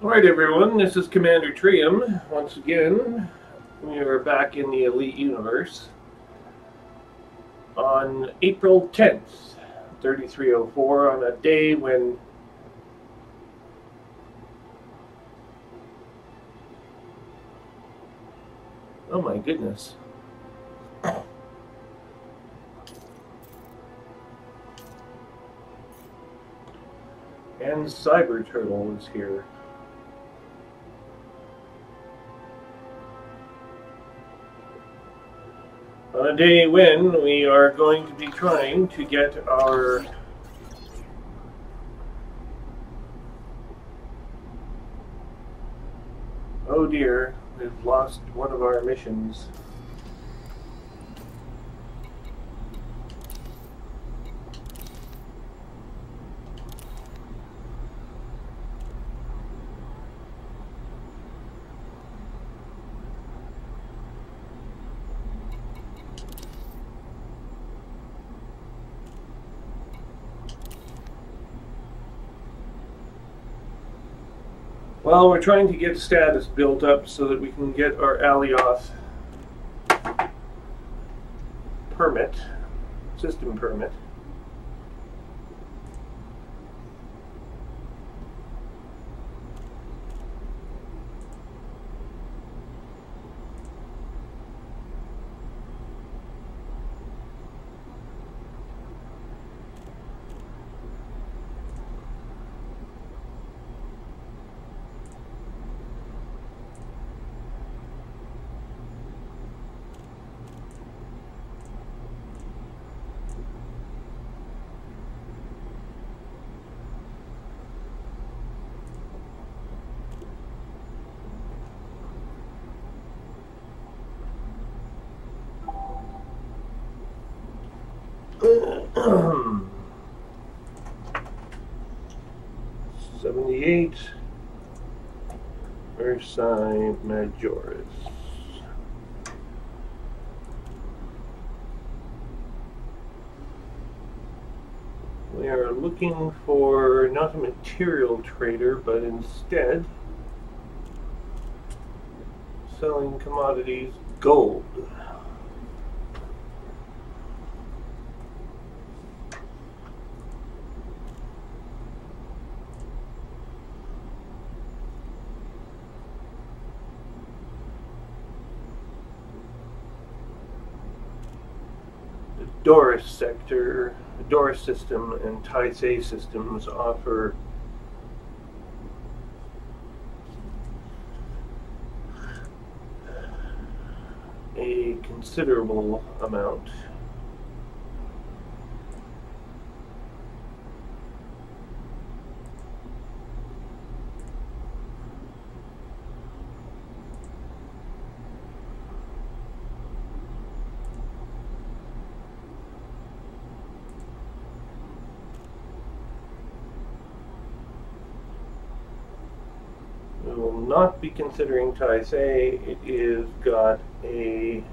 Alright everyone, this is Commander Trium. Once again, we are back in the Elite Universe on April 10th, 3304, on a day when oh my goodness. And Cyber Turtle is here. On a day when we are going to be trying to get our oh dear, we've lost one of our missions. Well, we're trying to get status built up so that we can get our Alioth permit, system permit. Versailles Majoris. We are looking for not a material trader, but instead selling commodities gold. Doris sector, Doris system, and Taisei systems offer a considerable amount. We will not be considering Taisei. It is got a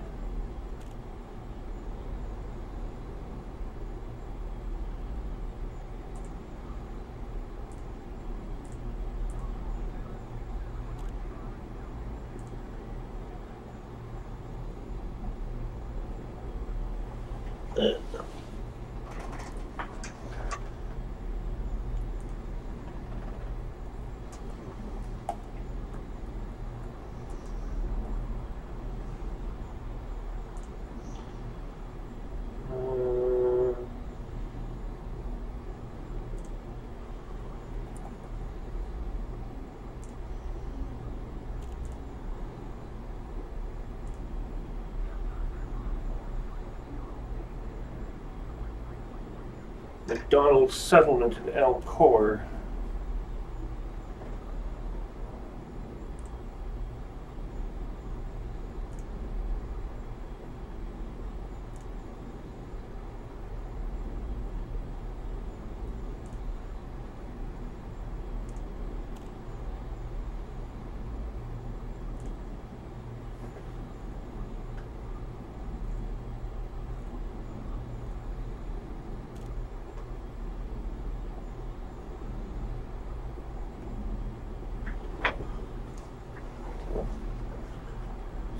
McDonald's settlement in El Cor.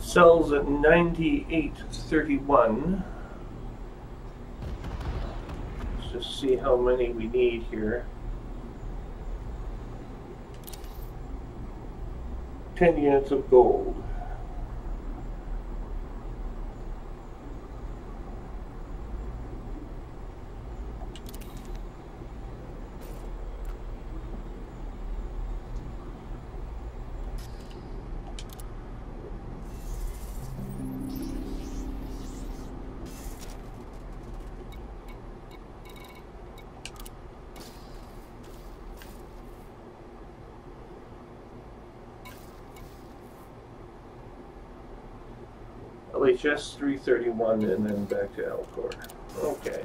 Cells at 9831. Let's just see how many we need here. 10 units of gold. LHS 331 and then back to Alcor. Okay.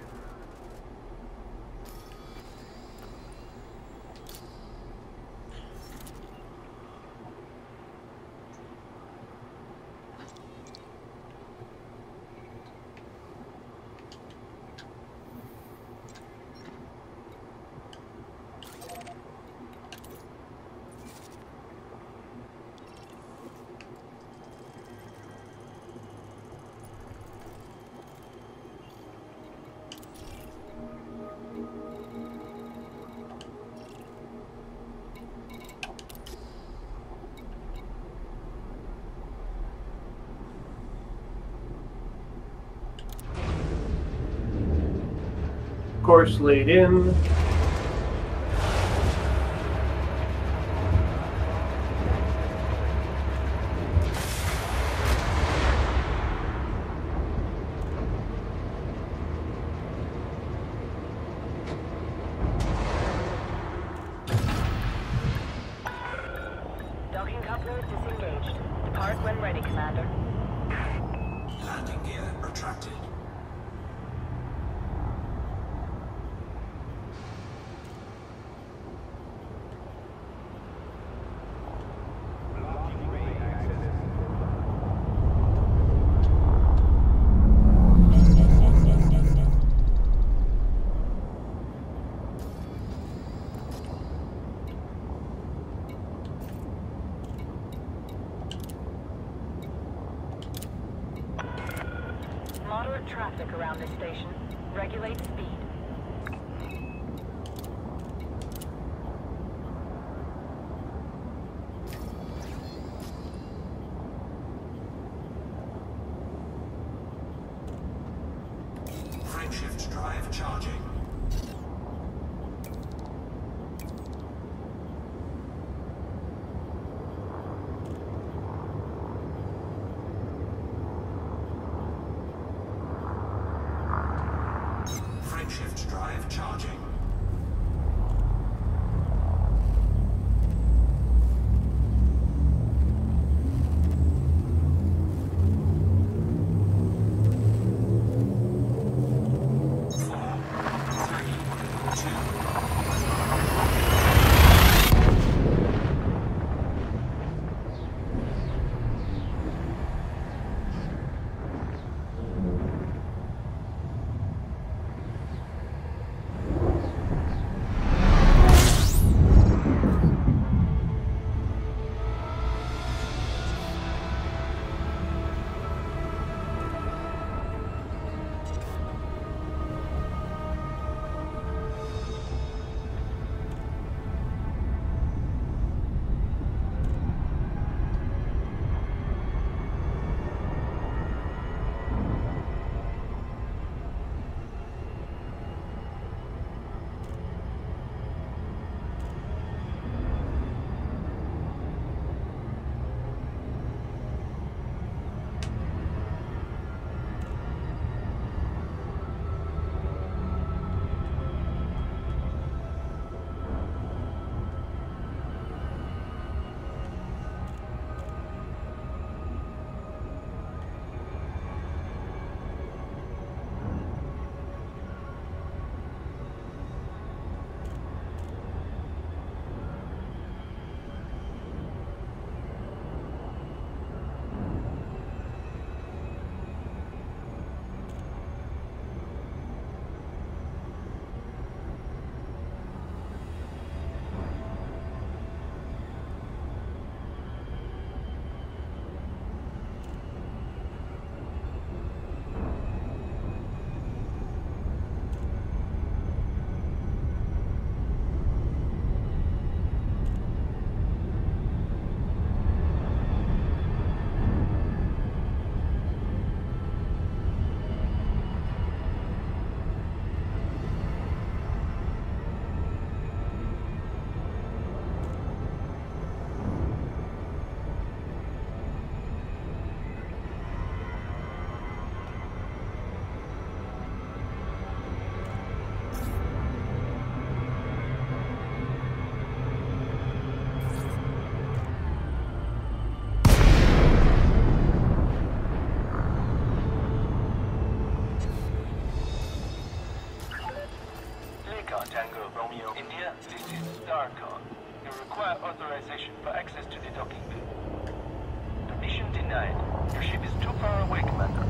Course laid in. Docking couplers disengaged. Depart when ready, Commander. Landing gear retracted. Moderate traffic around this station. Regulate speed. Frameshift drive charging. Frameshift drive charging. Archon. You require authorization for access to the docking bay. Permission denied. Your ship is too far away, Commander.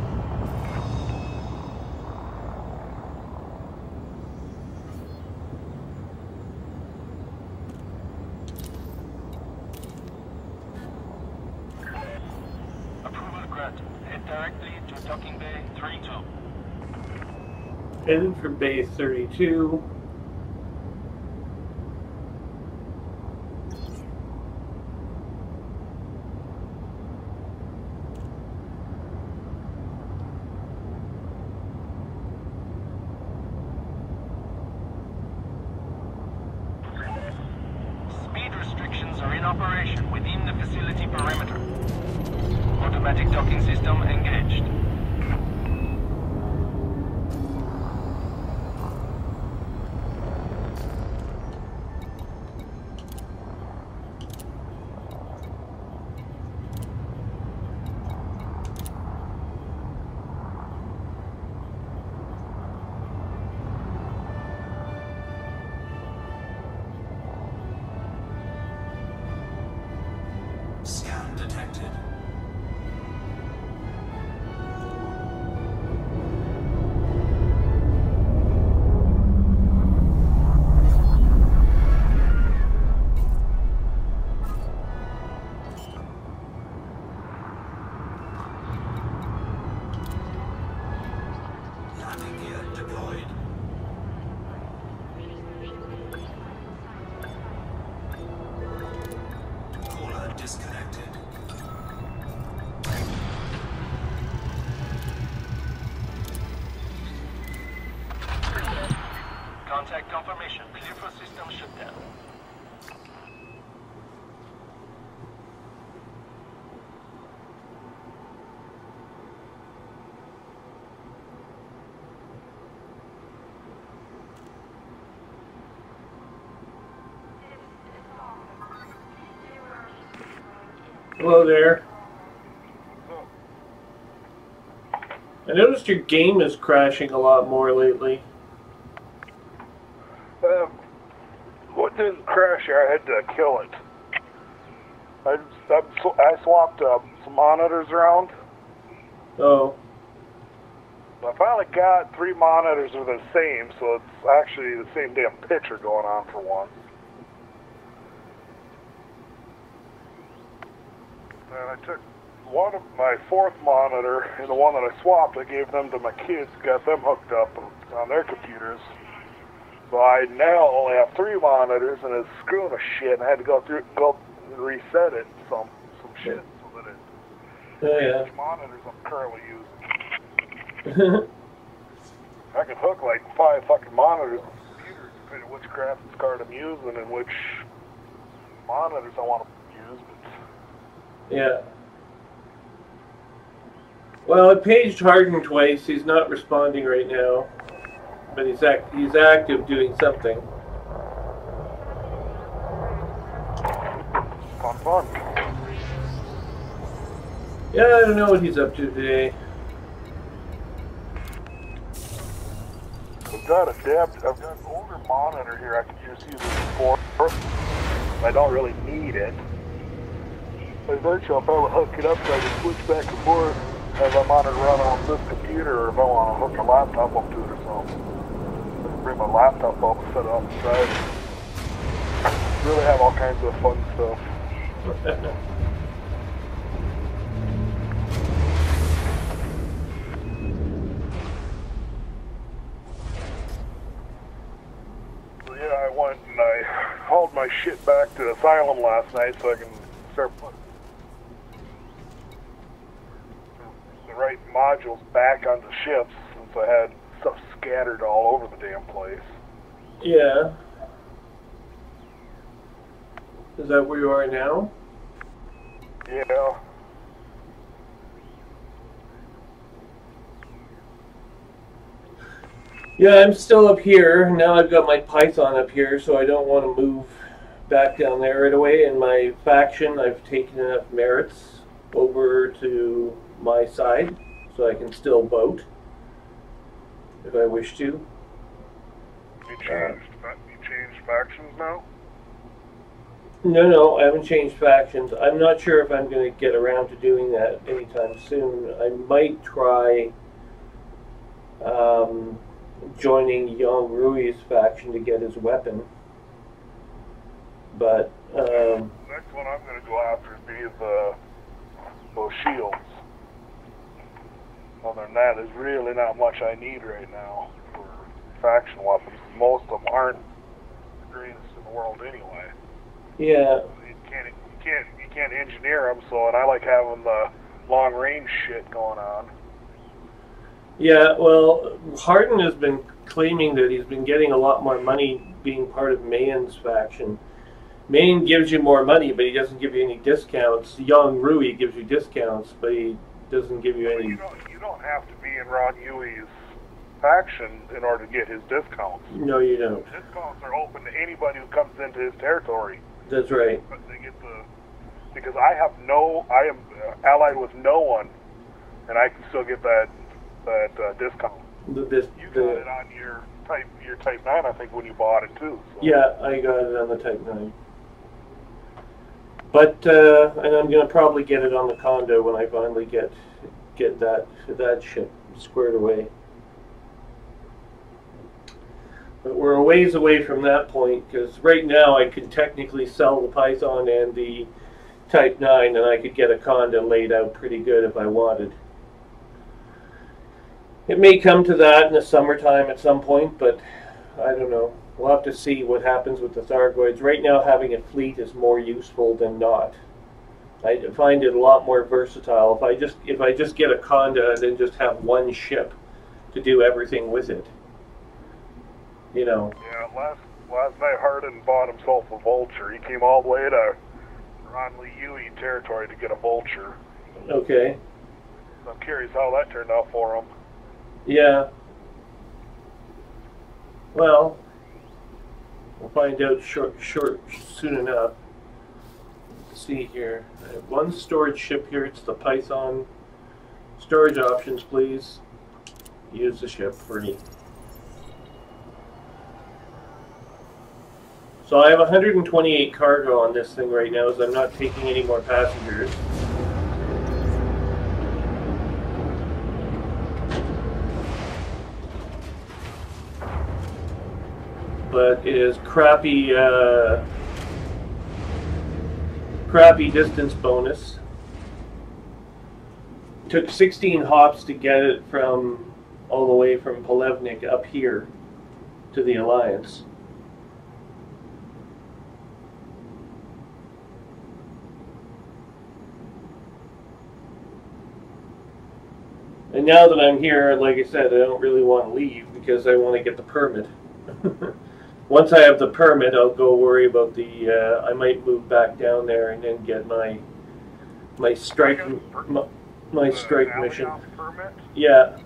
Approval granted. Head directly to docking bay 32. Headed for base 32. Speed restrictions are in operation within the facility perimeter. Automatic docking system engaged. Scan detected. Landing gear deployed. Caller disconnected. Contact confirmation. Clear for system shutdown. Hello there. I noticed your game is crashing a lot more lately. What didn't crash here? I had to kill it. I swapped some monitors around. Oh, I finally got 3 monitors that are the same, so it's actually the same damn picture going on for once. And I took one of my 4th monitor and the one that I swapped, I gave them to my kids, got them hooked up on their computers. So I now only have 3 monitors and it's screwing with shit, and I had to go and reset it some shit so that it oh yeah. which monitors I'm currently using. I can hook like 5 fucking monitors on the computer depending on which graphics card I'm using and which monitors I want to use. But Yeah. Well, I paged Hardin twice. He's not responding right now, but he's active doing something. fun. Yeah, I don't know what he's up to today. I've got an older monitor here I can just use it for. I don't really need it. But eventually I'll probably hook it up so I can switch back and forth as I monitor run on this computer, or if I want to hook a laptop up to it or something. I can bring my laptop up and set it on the side. Really have all kinds of fun stuff. So yeah, I went and I hauled my shit back to Asylum last night so I can start putting the right modules back onto ships, since I had stuff scattered all over the damn place. Yeah. Is that where you are now? Yeah. Yeah, I'm still up here. Now I've got my Python up here, so I don't want to move back down there right away. In my faction, I've taken enough merits over to my side, so I can still vote if I wish to. You changed factions now? No, I haven't changed factions. I'm not sure if I'm going to get around to doing that anytime soon. I might try joining Yang Rui's faction to get his weapon. But next one I'm going to go after would be those shields. Other than that, there's really not much I need right now for faction weapons. Most of them aren't the greatest in the world anyway. yeah, You can't engineer them. So, and I like having the long range shit going on. yeah. Well, Harden has been claiming that he's been getting a lot more money being part of Mayan's faction. Mayan gives you more money, but he doesn't give you any discounts. Yang Rui gives you discounts, but he doesn't give you any. You don't have to be in Ron Yui's faction in order to get his discounts. No, you don't. Discounts are open to anybody who comes into his territory. That's right. But they get because I am allied with no one, and I can still get that discount. You got it on your Type 9, I think, when you bought it too. So. Yeah, I got it on the Type 9. But and I'm gonna probably get it on the condo when I finally get that ship squared away. But we're a ways away from that point, because right now I could technically sell the Python and the Type 9, and I could get a condo laid out pretty good if I wanted. It may come to that in the summertime at some point, but I don't know. We'll have to see what happens with the Thargoids. Right now, having a fleet is more useful than not. I find it a lot more versatile. If I just get a condo and then just have one ship to do everything with it, you know. Yeah, last night Hardin bought himself a Vulture. He came all the way to Ron Lee Yui territory to get a Vulture. Okay. I'm curious how that turned out for him. Yeah. Well, we'll find out soon enough. Let's see here. I have one storage ship here. It's the Python. Storage options, please. Use the ship free. So I have 128 cargo on this thing right now, as I'm not taking any more passengers. But it is crappy distance bonus. Took 16 hops to get it from all the way from Polevnik up here to the Alliance. And now that I'm here, like I said, I don't really want to leave because I want to get the permit. Once I have the permit, I'll go worry about the. I might move back down there and then get my strike mission. Permit? Yeah.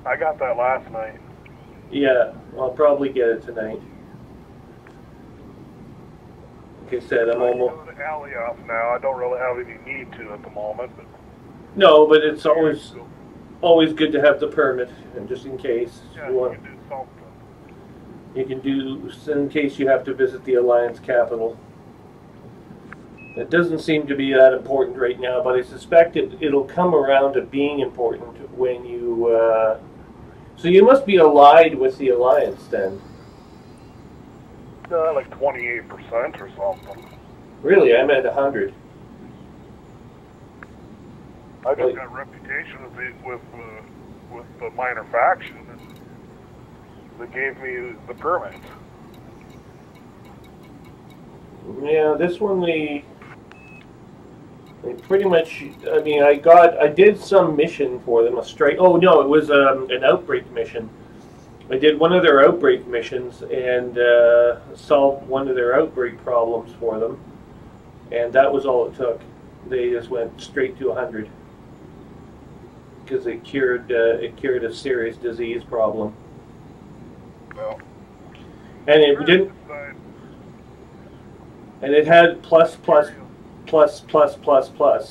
I got that last night. Yeah, I'll probably get it tonight. Like I said, I'm almost. I'm the alley off now. I don't really have any need to at the moment. But no, but it's always good to have the permit, and just in case yeah, you want. You can do something. You can do, in case you have to visit the Alliance capital. It doesn't seem to be that important right now, but I suspect it'll come around to being important when you... so you must be allied with the Alliance then. Like 28% or something. Really? I'm at 100. I just got a reputation with the minor faction. That gave me the permit. Yeah, this one they pretty much. I mean, I did some mission for them. A strike. Oh no, it was an outbreak mission. I did one of their outbreak missions and solved one of their outbreak problems for them, and that was all it took. They just went straight to 100 because it cured a serious disease problem. Well, and it didn't. And it had plus.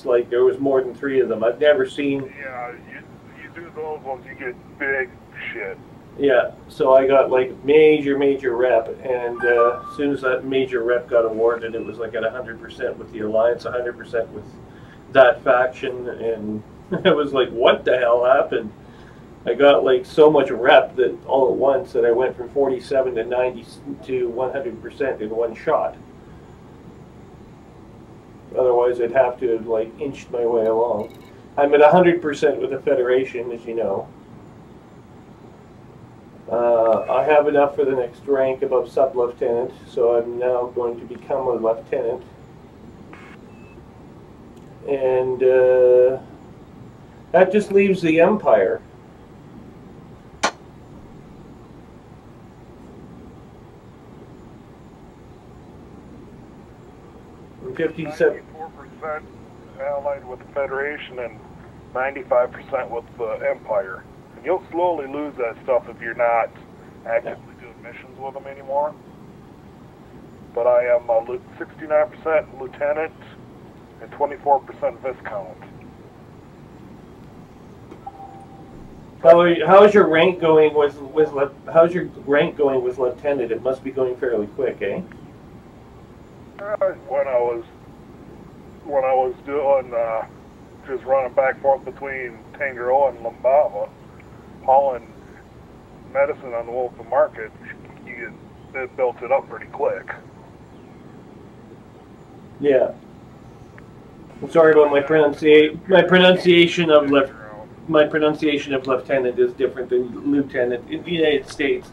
Like there was more than 3 of them. I've never seen. Yeah, you do those ones, you get big shit. Yeah, so I got like major rep, and as soon as that major rep got awarded, it was like at 100% with the Alliance, 100% with that faction, and I was like, what the hell happened? I got like so much rep that all at once that I went from 47 to 90 to 100% in one shot. Otherwise, I'd have to have like inched my way along. I'm at 100% with the Federation, as you know. I have enough for the next rank above sub-lieutenant, so I'm now going to become a lieutenant. And that just leaves the Empire. And 57. 94% allied with the Federation and 95% with the Empire. And you'll slowly lose that stuff if you're not actively doing missions with them anymore. But I am a 69% lieutenant and 24% viscount. How's your rank going with how's your rank going with lieutenant? It must be going fairly quick, eh? When I was doing just running back and forth between Tangaroa and Lumbava, hauling medicine on the local market, it built it up pretty quick. Yeah. I'm sorry about my pronunciation. My pronunciation of lieutenant is different than lieutenant. In the United States,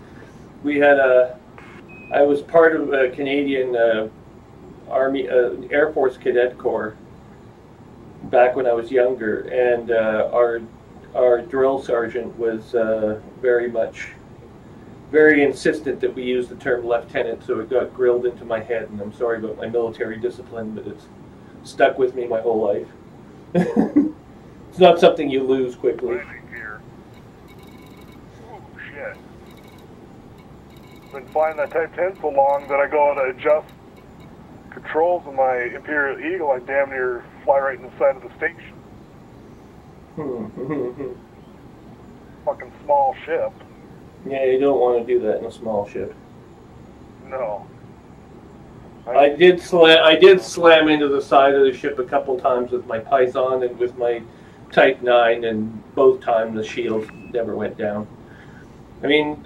we had I was part of a Canadian Army Air Force Cadet Corps back when I was younger, and our drill sergeant was very insistent that we use the term lieutenant, so it got grilled into my head, and I'm sorry about my military discipline, but it's stuck with me my whole life. It's not something you lose quickly. Oh shit. Been flying that Type 10 so long that I go to adjust controls of my Imperial Eagle, I damn near fly right in the side of the station. Fucking small ship. Yeah, you don't want to do that in a small ship. No. I did slam into the side of the ship a couple times with my Python and with my Type 9, and both times the shields never went down. I mean,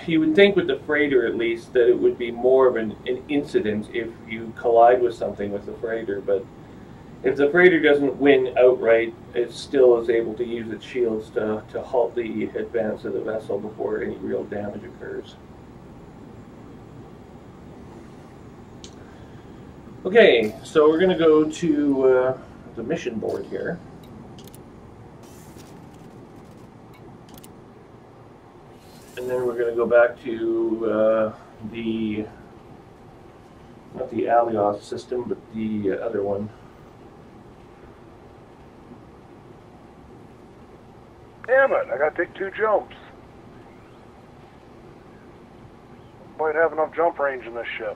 you would think with the freighter at least that it would be more of an incident if you collide with something with the freighter, but if the freighter doesn't win outright, it still is able to use its shields to halt the advance of the vessel before any real damage occurs. Okay, so we're going to go to the mission board here. And then we're going to go back to not the Alios system, but the other one. Damn it, I gotta take 2 jumps. Might have enough jump range in this ship.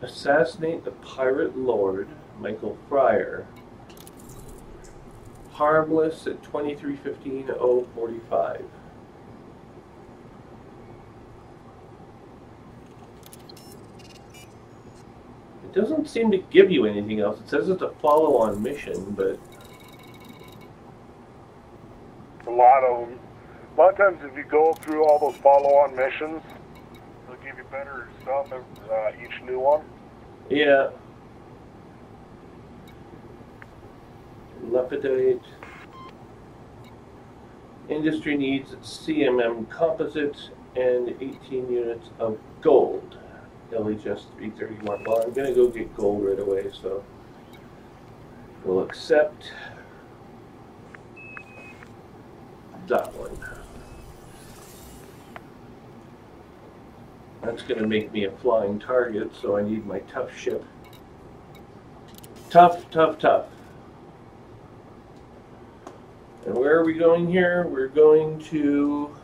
Assassinate the pirate lord, Michael Fryer. Harmless at 23:15:045. It doesn't seem to give you anything else. It says it's a follow-on mission, but A lot of times if you go through all those follow-on missions, they'll give you better stuff each new one. yeah. Lepidite. Industry needs CMM composites and 18 units of gold. LHS 331. Well, I'm going to go get gold right away, so we'll accept that one. That's going to make me a flying target, so I need my tough ship. Tough, tough, tough. And where are we going here? We're going to...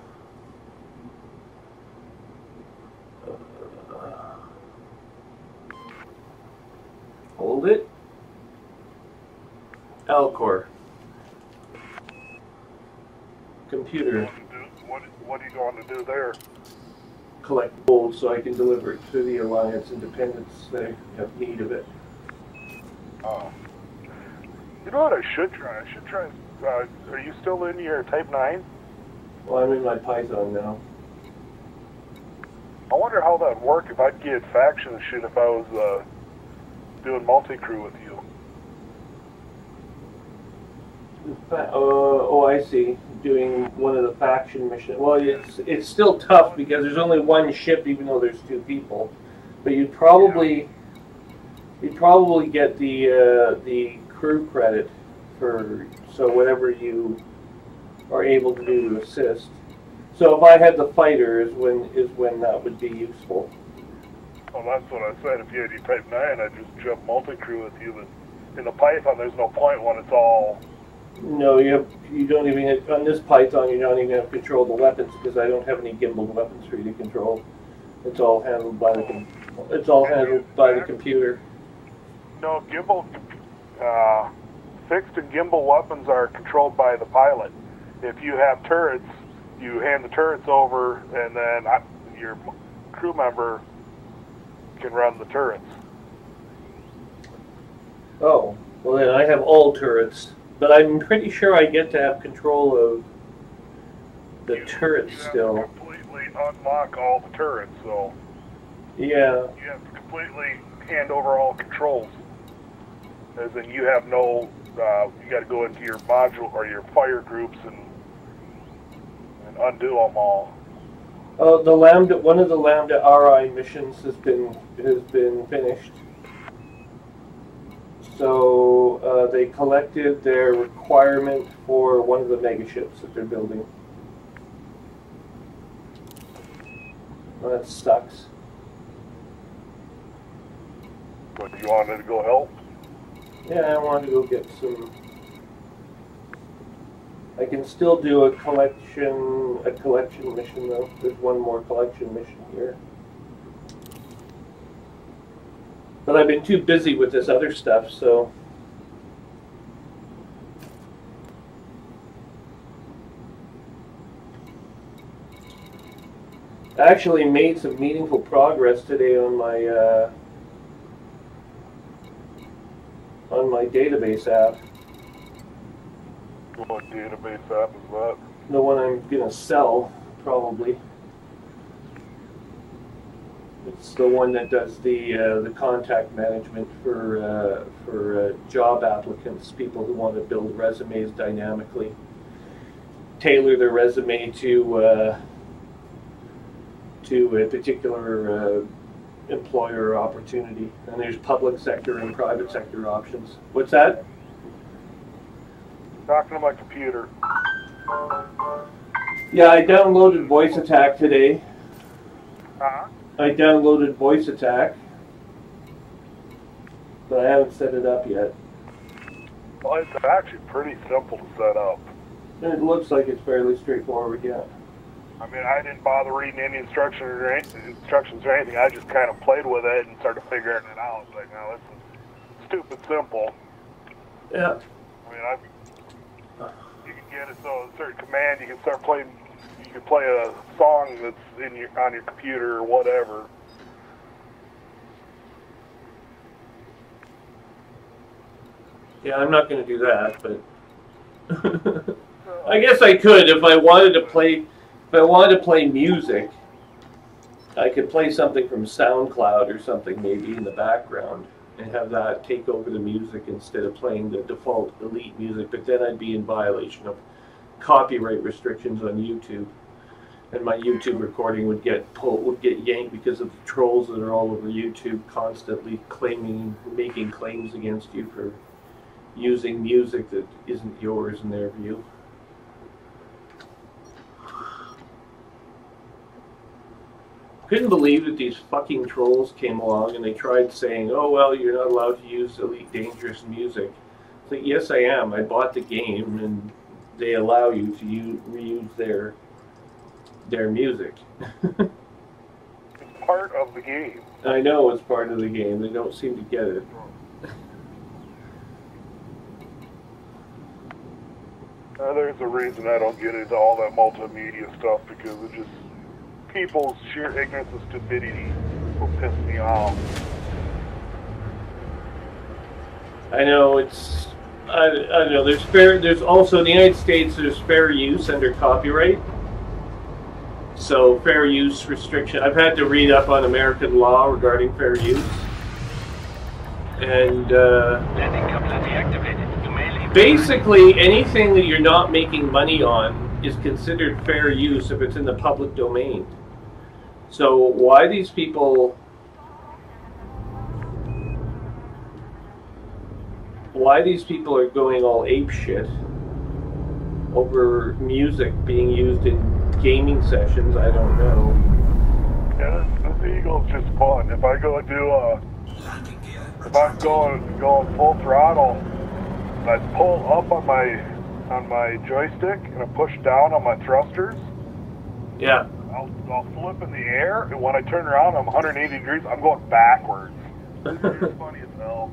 hold it. Alcor. Computer. What are you going to do there? Collect gold so I can deliver it to the Alliance Independents. They have need of it. Oh. You know what I should try? I should try... are you still in your Type 9? Well, I'm in my Python now. I wonder how that'd work if I'd get faction shit if I was doing multi-crew with you. Oh, I see. Doing one of the faction missions. Well, it's still tough because there's only one ship, even though there's two people. But you'd probably get the crew credit for whatever you are able to do to assist. So if I had the fighter is when that would be useful. Well, that's what I said. If you had your Type 9, I'd just jump multi-crew with you. But in the Python, there's no point when it's all... No, you don't even have, on this Python. You don't even have control of the weapons because I don't have any gimbaled weapons for you to control. It's all handled by the computer. No, gimbal. Fixed and gimbal weapons are controlled by the pilot. If you have turrets, you hand the turrets over, and then your crew member can run the turrets. Oh, well then I have all turrets. But I'm pretty sure I get to have control of the turrets still. You have to completely unlock all the turrets, so... Yeah. You have to completely hand over all controls. As in, you have no... you got to go into your module or your fire groups and undo them all. Oh, one of the Lambda RI missions has been finished. So they collected their requirement for one of the megaships that they're building. Well, that sucks. But you wanted to go help? Yeah, I wanted to go get some. I can still do a collection mission though. There's one more collection mission here. But I've been too busy with this other stuff, so... I actually made some meaningful progress today on my database app. What database app is that? The one I'm gonna sell, probably. It's the one that does the contact management for job applicants, people who want to build resumes dynamically, tailor their resume to a particular employer or opportunity. And there's public sector and private sector options. What's that? Talking to my computer. Yeah, I downloaded Voice Attack today. Uh-huh. I downloaded Voice Attack, but I haven't set it up yet. Well, it's actually pretty simple to set up. It looks like it's fairly straightforward, yeah. I mean, I didn't bother reading any instructions or anything. I just kind of played with it and started figuring it out. Like, now this is stupid simple. Yeah. I mean, you can get it so a certain command, you can start playing. You can play a song that's on your computer or whatever. Yeah, I'm not going to do that, but I guess I could if I wanted to play. If I wanted to play music, I could play something from SoundCloud or something maybe in the background and have that take over the music instead of playing the default Elite music. But then I'd be in violation of copyright restrictions on YouTube, and my YouTube recording would get yanked because of the trolls that are all over YouTube constantly making claims against you for using music that isn't yours in their view. Couldn't believe that these fucking trolls came along and they tried saying, oh, well, you're not allowed to use Elite Dangerous music. It's like, yes, I am. I bought the game and they allow you to reuse their music. It's part of the game. I know it's part of the game. They don't seem to get it. There's a reason I don't get into all that multimedia stuff, because it just, people's sheer ignorance and stupidity will piss me off. I know it's, I don't know, there's also in the United States, there's fair use under copyright. So fair use restriction, I've had to read up on American law regarding fair use. And Landing coupler deactivated. basically anything that you're not making money on is considered fair use if it's in the public domain. So why these people are going all ape shit over music being used in gaming sessions, I don't know. Yeah, this Eagle's just fun. If I go do Landing gear if I'm going full throttle, and I pull up on my joystick and I push down on my thrusters, Yeah. I'll flip in the air, and when I turn around, I'm 180 degrees. I'm going backwards. It's funny as hell.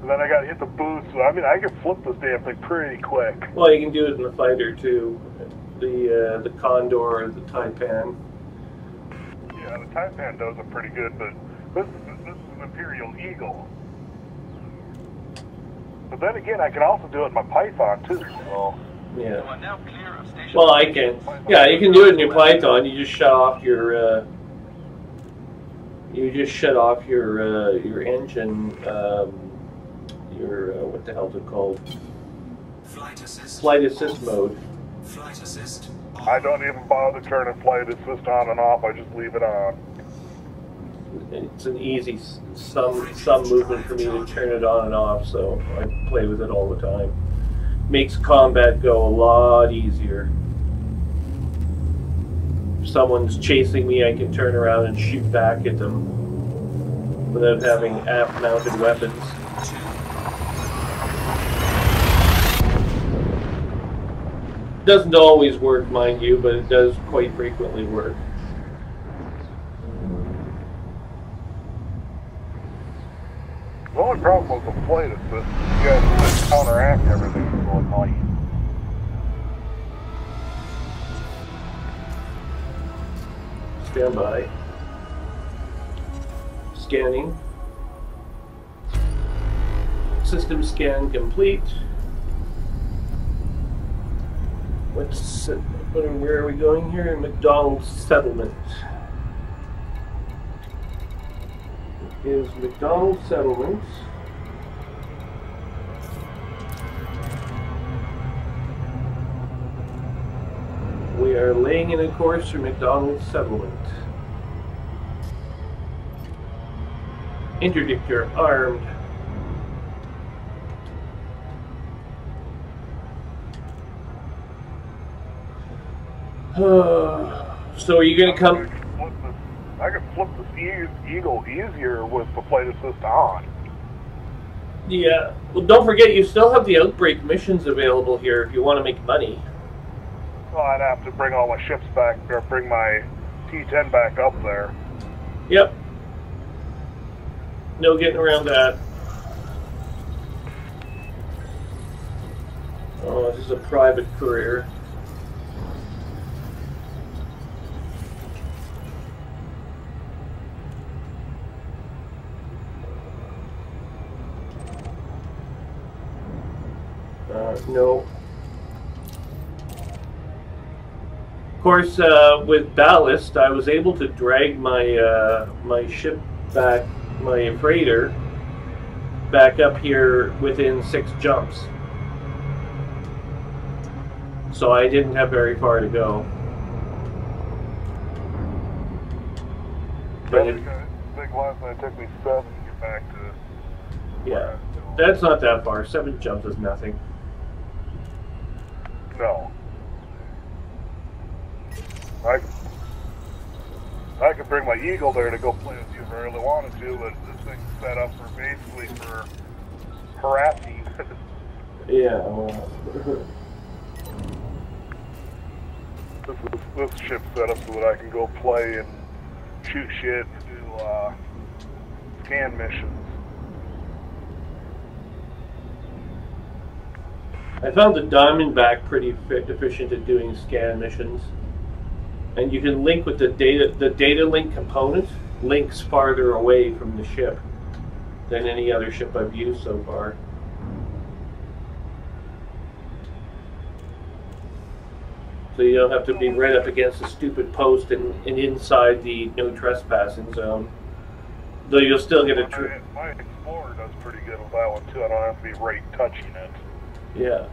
And then I got to hit the boost. So I mean, I can flip this damn thing pretty quick. Well, you can do it in the fighter too. The Condor or the Taipan. Yeah, the Taipan does it pretty good, but this is an Imperial Eagle. But then again, I can also do it in my Python too. So. Yeah. You are now clear of station. Well, I can. Yeah, you can do it in your Python. You just shut off your. You just shut off your engine. What the hell's it called? Flight assist. Flight assist mode. Flight assist. I don't even bother turning flight assist on and off. I just leave it on. It's an easy some movement for me to turn it on and off, so I play with it all the time. Makes combat go a lot easier. If someone's chasing me, I can turn around and shoot back at them without having aft-mounted weapons. Doesn't always work, mind you, but it does quite frequently work. The only problem with the flight assist is you guys just counteract everything. It's really annoying. Stand by. Scanning. System scan complete. Where are we going here? McDonald's settlement. Is McDonald's settlement. We are laying in a course for McDonald's settlement. Interdictor armed. So are you gonna come? I can flip this Eagle easier with the flight assist on. Yeah. Well, don't forget you still have the outbreak missions available here if you want to make money. Well, I'd have to bring all my ships back, or bring my T-10 back up there. Yep. No getting around that. Oh, this is a private career. No. Of course, with ballast, I was able to drag my my ship back, my freighter, back up here within 6 jumps. So I didn't have very far to go. But it, Big last night, it took me 7 to get back to. yeah, that's not that far. 7 jumps is nothing. No. I could bring my Eagle there to go play with you if I really wanted to, but this thing's set up for basically for harassing. Yeah, well. This ship's set up so that I can go play and shoot shit, do scan missions. I found the Diamondback pretty efficient at doing scan missions. And you can link with the data link component links farther away from the ship than any other ship I've used so far. So you don't have to be right up against the stupid post and inside the no trespassing zone. Though you'll still get a my Explorer does pretty good with that one too. I don't have to be right touching it. Yeah.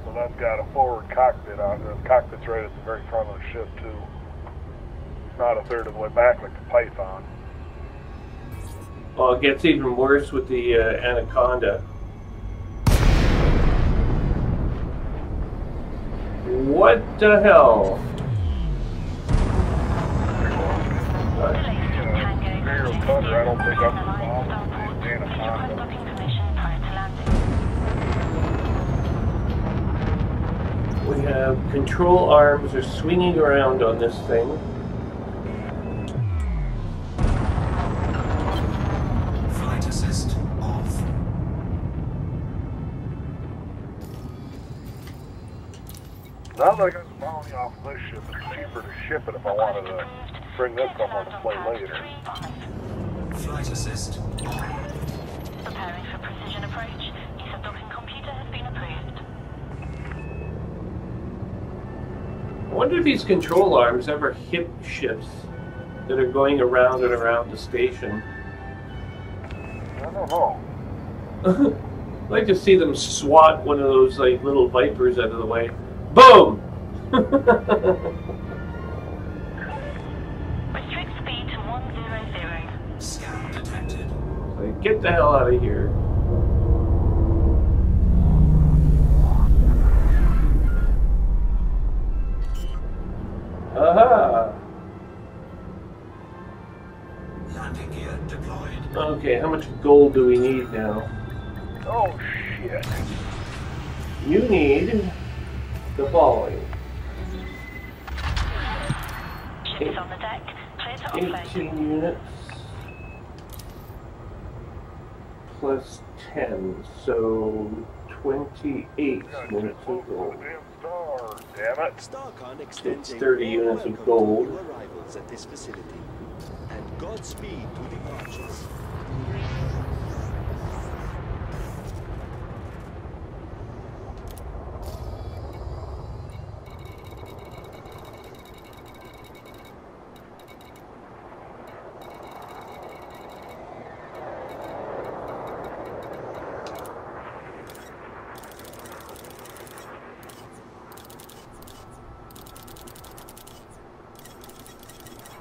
So that's got a forward cockpit on it. The cockpit's right at the very front of the ship too. Not a third of the way back like the Python. Well, it gets even worse with the Anaconda. What the hell? Imperial cutter, I don't think I'm involved with the Anaconda. We have control arms are swinging around on this thing. Flight assist off. Not like I'm bounty off this ship. It's cheaper to ship it if I wanted to bring this somewhere to play later. Flight assist on. Preparing for precision approach. ESA docking computer has been approved. I wonder if these control arms ever hit ships that are going around and around the station. I don't know. I'd like to see them swat one of those like little Vipers out of the way. Boom! Restrict speed to 100. Scan detected. Like, get the hell out of here. Aha! Landing gear deployed. Okay, how much gold do we need now? Oh shit. You need the following. Ship is on the deck. Clear to offload. 18 units plus 10, so 28 units of gold. Star, damn it. Starcon It's extends 30 a units of welcome gold. to new arrivals at this facility. And Godspeed to departures.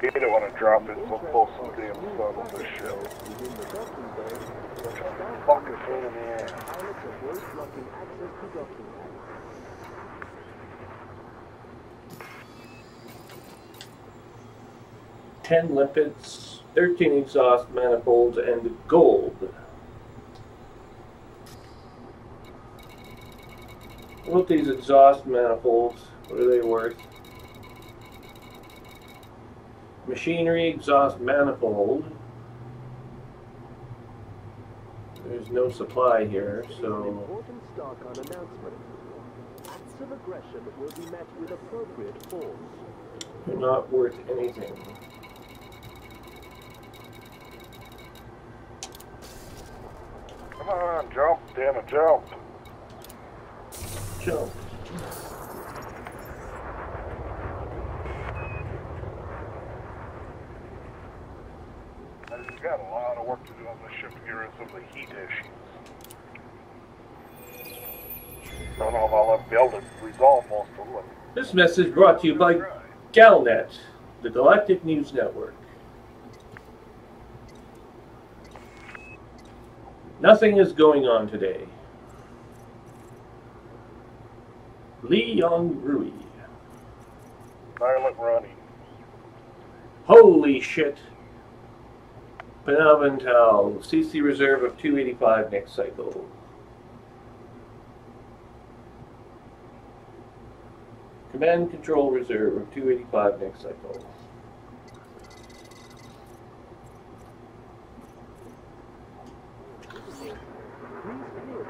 You don't want to drop it so close to the damn sun on this ship. Fucking pain in the ass. 10 limpets, 13 exhaust manifolds, and gold. What about these exhaust manifolds? What are they worth? Machinery exhaust manifold. There's no supply here, so Important Starcon announcement. Acts of aggression will be met with appropriate force. they're not worth anything. Come on, jump, damn it, jump. Jump. I've got a lot of work to do on this ship to get rid of some of the heat issues. I don't know if I'll ever be able to resolve most of them. This message brought to you by Galnet, the Galactic News Network. Nothing is going on today. Lee Young Rui. Silent running. Holy shit. Benavental, CC reserve of 285 next cycle. Command and control reserve of 285 next cycle.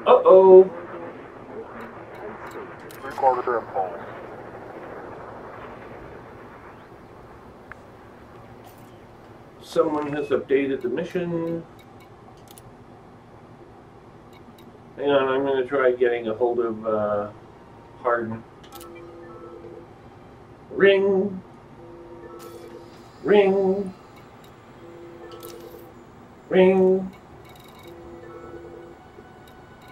Uh-oh. 3/4 impulse. Someone has updated the mission. Hang on, I'm going to try getting a hold of Harden. Ring. Ring. Ring.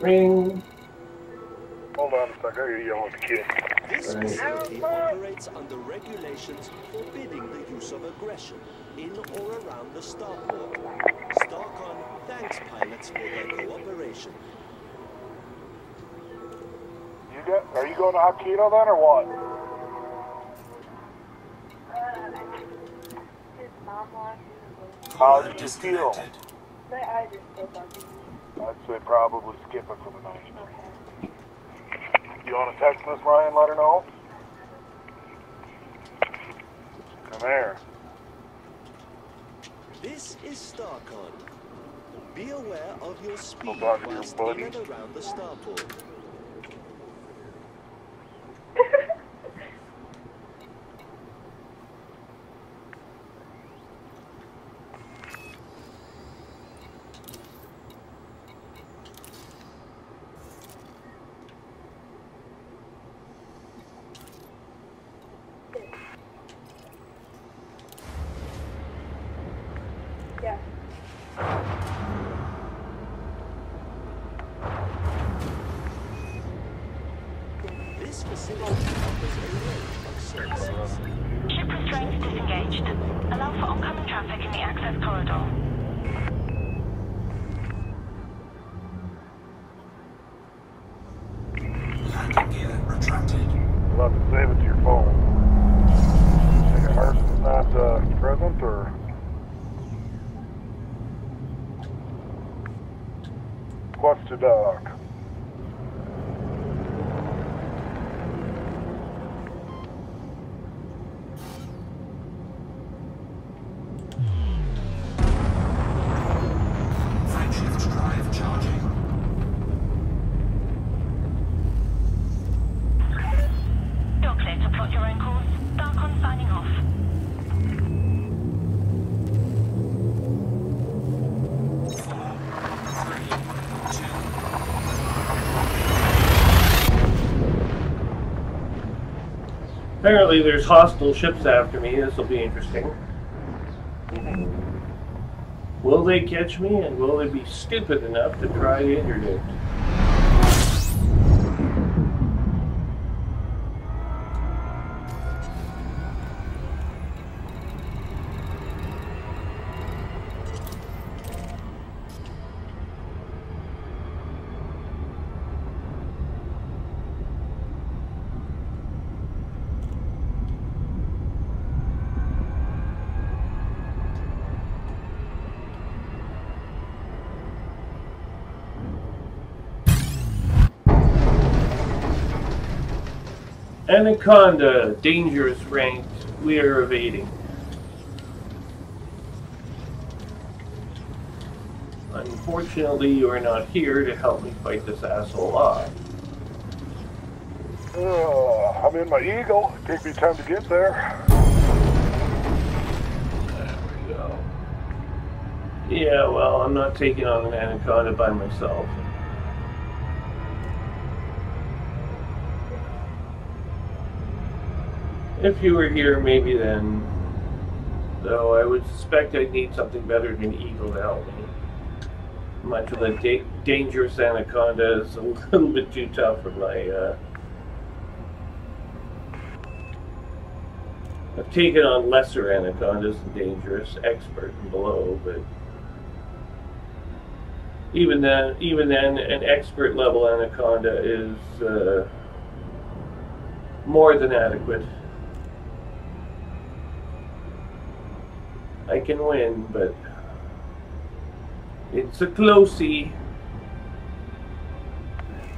Ring. Hold on a sec, I gotta yell at the kid. This Right. facility operates under regulations forbidding the use of aggression in or around the starport. Starcon thanks pilots for their cooperation. Are you going to Akito then, or what? His mom wants How Caller did you feel? disconnected. I just spoke on TV. I'd say probably skip it for the night. Okay. You want to text Miss Ryan, let her know? Come here. This is Starcon. Be aware of your speed Hold on to your whilst buddy. in and around the starport. Yeah. This facility offers a range of services. Ship restraints disengaged. Allow for oncoming traffic in the access corridor. Landing gear retracted. You'll have to save it to your phone. Think Emerson's not present, or? What's to dock? Frameshift drive charging. You're clear to plot your own course. Starcon signing off. Apparently there's hostile ships after me. This will be interesting. Will they catch me, and will they be stupid enough to try to interdict? Anaconda, dangerous ranked. We are evading. Unfortunately, you are not here to help me fight this asshole off. I'm in my Eagle. Take me time to get there. There we go. Yeah, well, I'm not taking on an Anaconda by myself. If you were here, maybe then. Though I would suspect I'd need something better than Eagle to help me. Much of the dangerous Anaconda is a little bit too tough for my, I've taken on lesser Anacondas than dangerous, expert and below, but even then, an expert level Anaconda is more than adequate. I can win, but it's a closey.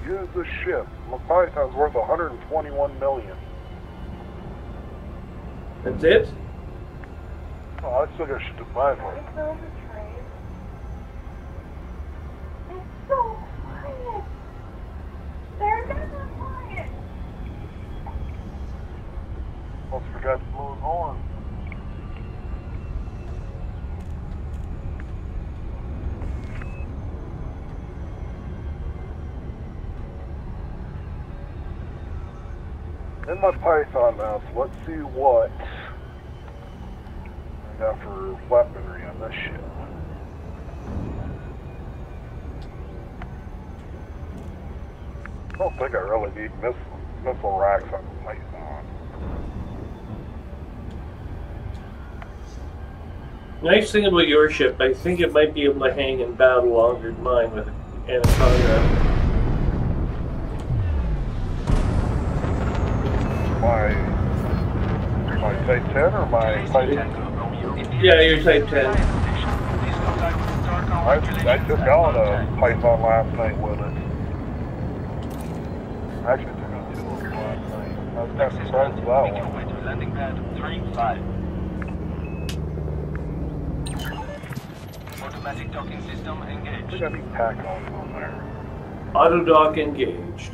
Use the ship. My Python's worth 121 million. That's it? Oh, I still got shit to buy for it. Is there a trade? It's so quiet. They're never quiet. Almost forgot to blow his horn. In my Python now, so let's see what I got for weaponry on this ship. I don't think I really need missile racks on the Python. Nice thing about your ship, I think it might be able to hang in battle longer than mine with Anaconda. My Type 10 or my Type 10? Yeah, your Type 10. I took out a Python last night with it. Actually took out 2 of them last night. I was kind of surprised with that one. Landing pad 3-5. Automatic docking system I engaged. think I need tack on there. Auto dock engaged.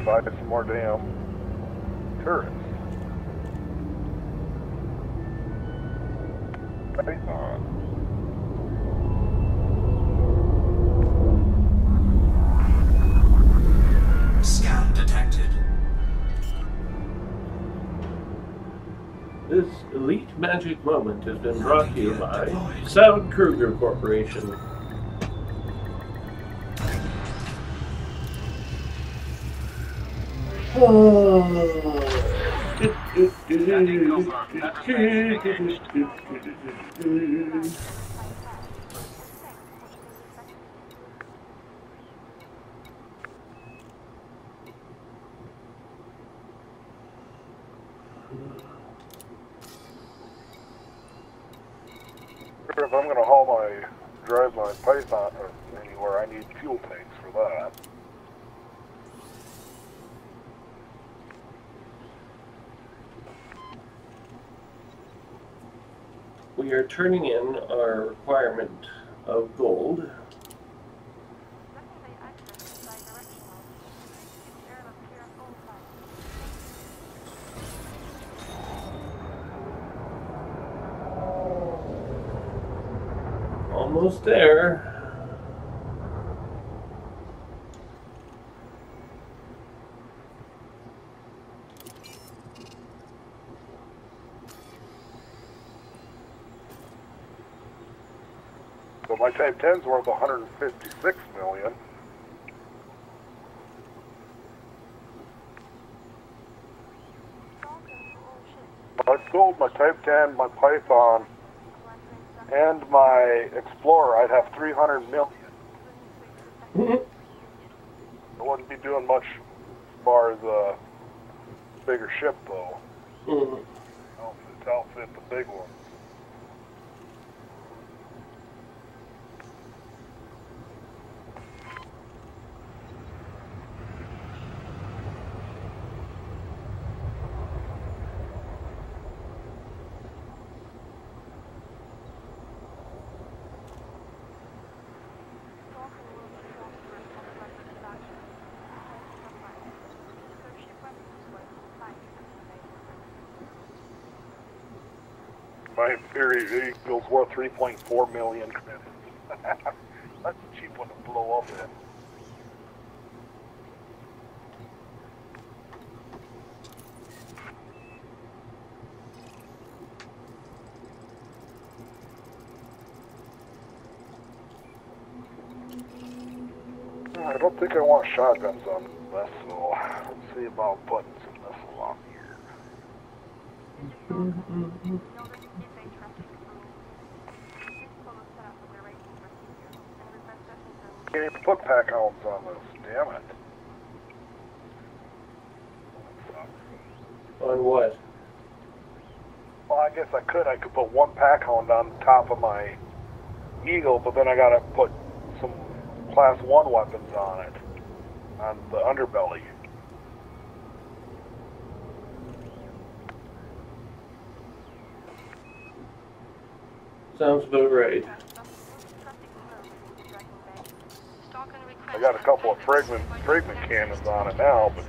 Buy some more damn turrets. Python. Scan detected. This elite magic moment has been brought to you by Sound Kruger Corporation. If I'm going to drive my Python or anywhere, I need fuel tanks for that. We are turning in our requirement of gold. Almost there. So my Type 10's worth 156 million. I sold my Type 10, my Python, and my Explorer. I'd have 300 million. I wouldn't be doing much as far as a bigger ship, though. To outfit the big one. My Imperial Eagle's worth 3.4 million credits. That's a cheap one to blow up in. I don't think I want shotguns on this, so let's see about putting some missiles on here. Can't even put pack hounds on this, damn it. On what? Well, I guess I could put one pack hound on the top of my Eagle, but then I gotta put some Class 1 weapons on it, on the underbelly. Sounds about right. I got a couple of fragment cannons on it now, but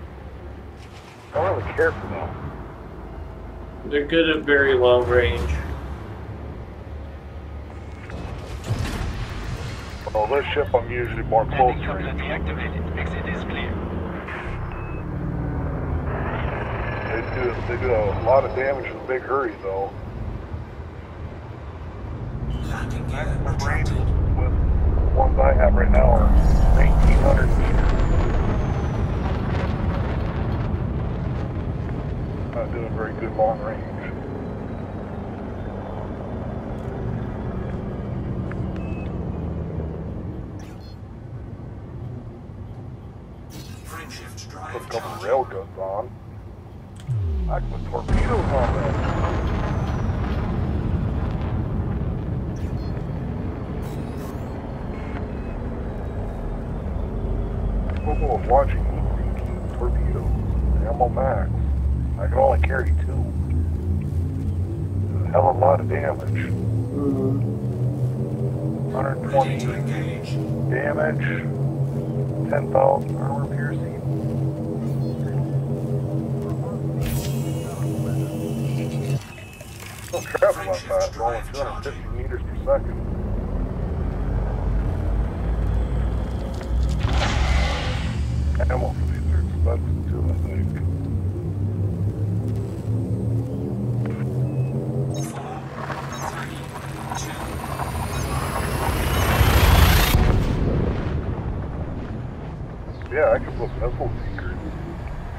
I don't really care for them. They're good at very long range. Well, this ship I'm usually more close Landing terminal range. deactivated. Exit is clear. They do a lot of damage in a big hurry, though. Landing gear My range retracted. with ones I have right now are 1,900 meters. Not doing very good long range. Frameshift Put a drive couple charging. rail guns on. I can put torpedoes on that. Capable of launching 18 torpedoes. Ammo max. I can only carry 2. A hell of a lot of damage. 120 Ready to engage. damage. 10,000 armor piercing. Don't travel that fast, we're only 250 meters per second. Ammo for these are expensive too, I think. 4, 3, 2. Yeah, I could put missile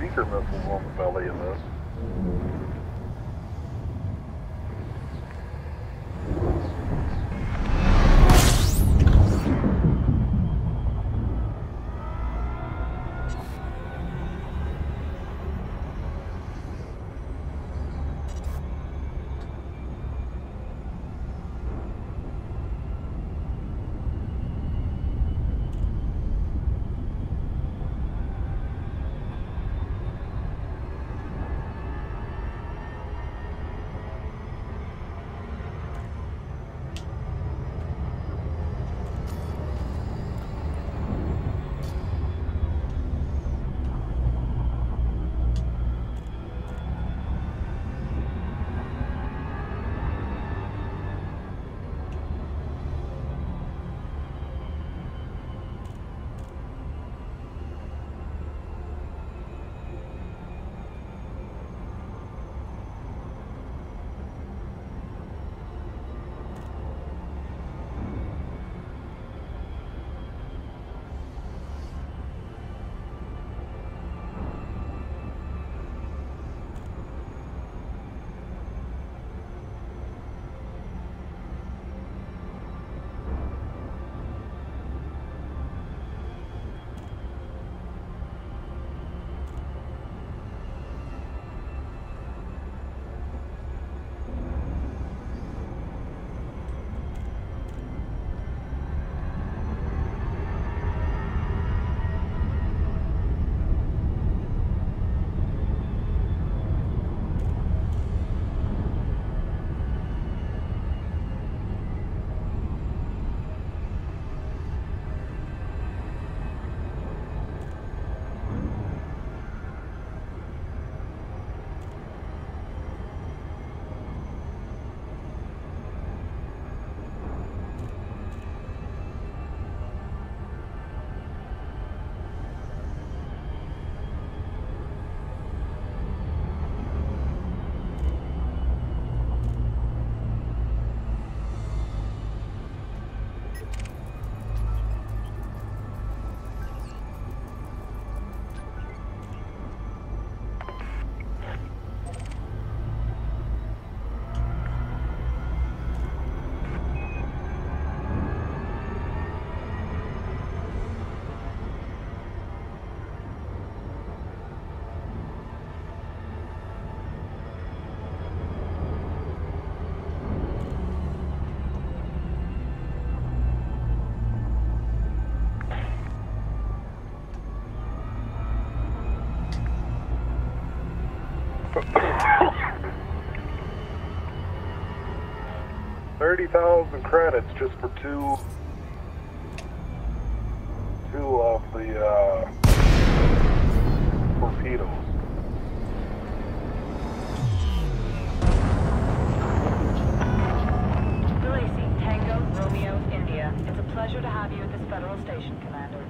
seeker missiles on the belly of this. $30,000 credits just for two of the torpedoes. Lacey, Tango, Romeo, India. It's a pleasure to have you at this federal station, Commander.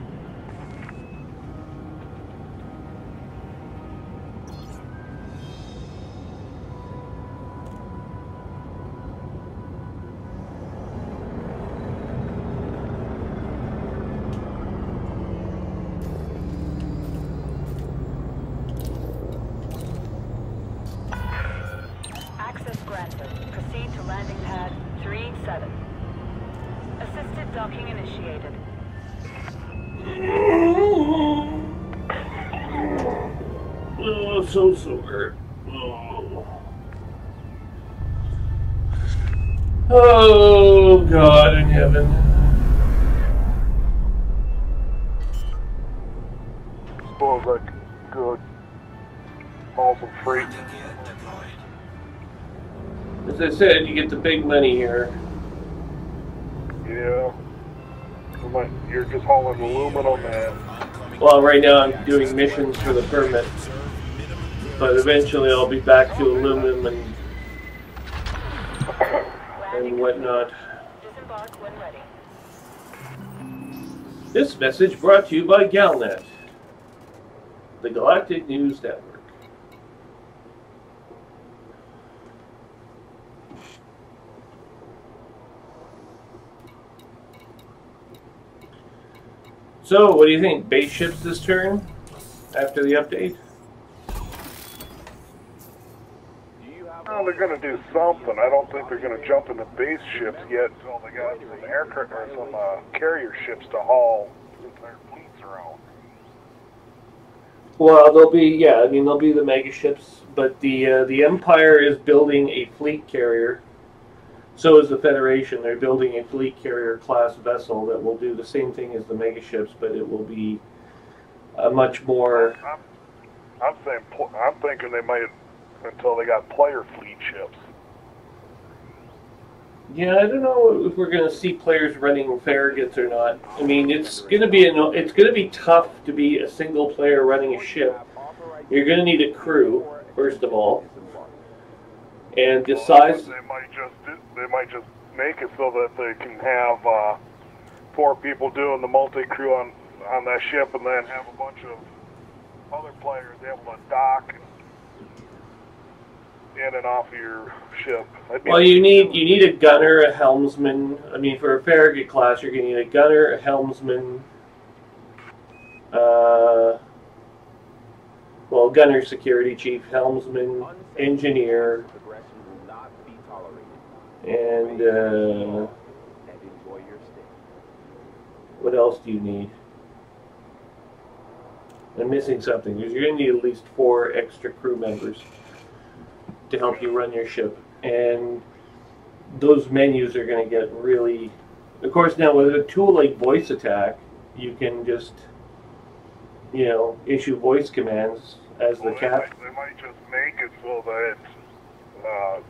Access granted. Proceed to landing pad 3-7. Assisted docking initiated. Oh, so sore. Oh. Oh, God in heaven. Suppose I could go haul some freight. Landing gear deployed. As I said, you get the big money here. Yeah. You're just hauling aluminum and Well, right now I'm doing missions for the permit, but eventually I'll be back to aluminum and whatnot. Disembark when ready. This message brought to you by Galnet, the Galactic News Network. So, what do you think? Base ships this turn after the update? well, they're going to do something. I don't think they're going to jump into base ships yet until they got some aircraft or some carrier ships to haul their fleets around. Well, there'll be, yeah, I mean, there'll be the mega ships, but the Empire is building a fleet carrier. So is the Federation. They're building a fleet carrier class vessel that will do the same thing as the mega ships, but it will be a much more. I'm thinking they might until they got player fleet ships. Yeah, I don't know if we're going to see players running Farragut's or not. I mean, it's going to be tough to be a single player running a ship. You're going to need a crew first of all, and the size. They might just make it so that they can have 4 people doing the multi-crew on that ship, and then have a bunch of other players able to dock in and off of your ship. Well, you need a gunner, a helmsman. I mean, for a Farragut class, you're going to need a gunner, a helmsman. Well, gunner, security chief, helmsman, engineer, and what else do you need? I'm missing something. You're going to need at least 4 extra crew members to help you run your ship, and those menus are going to get really. Of course, now with a tool like voice attack, you can just, issue voice commands as the cap. They might just make it so that a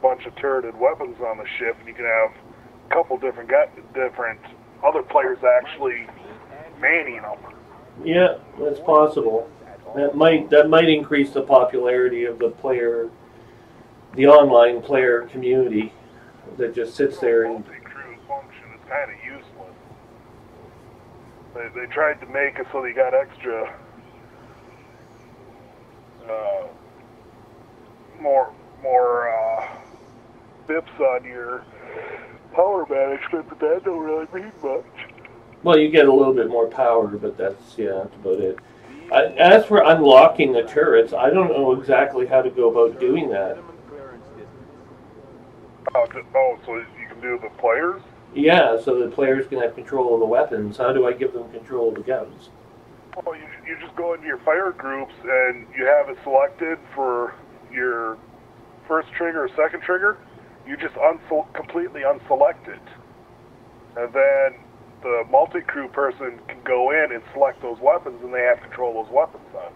bunch of turreted weapons on the ship, and you can have a couple different other players actually manning them. Yeah, that's possible. That might increase the popularity of the online player community that just sits there and. Multi-crew function is kind of useless. They tried to make it so they got extra, more bips on your power management, but that don't really mean much. Well, you get a little bit more power, but that's about it. As for unlocking the turrets, I don't know exactly how to go about doing that. Oh, so you can do the players? Yeah, so the players can have control of the weapons. How do I give them control of the guns? Well, you just go into your fire groups and you have it selected for your first trigger or second trigger. You just completely unselect it. And then the multi-crew person can go in and select those weapons, and they have control of those weapons then.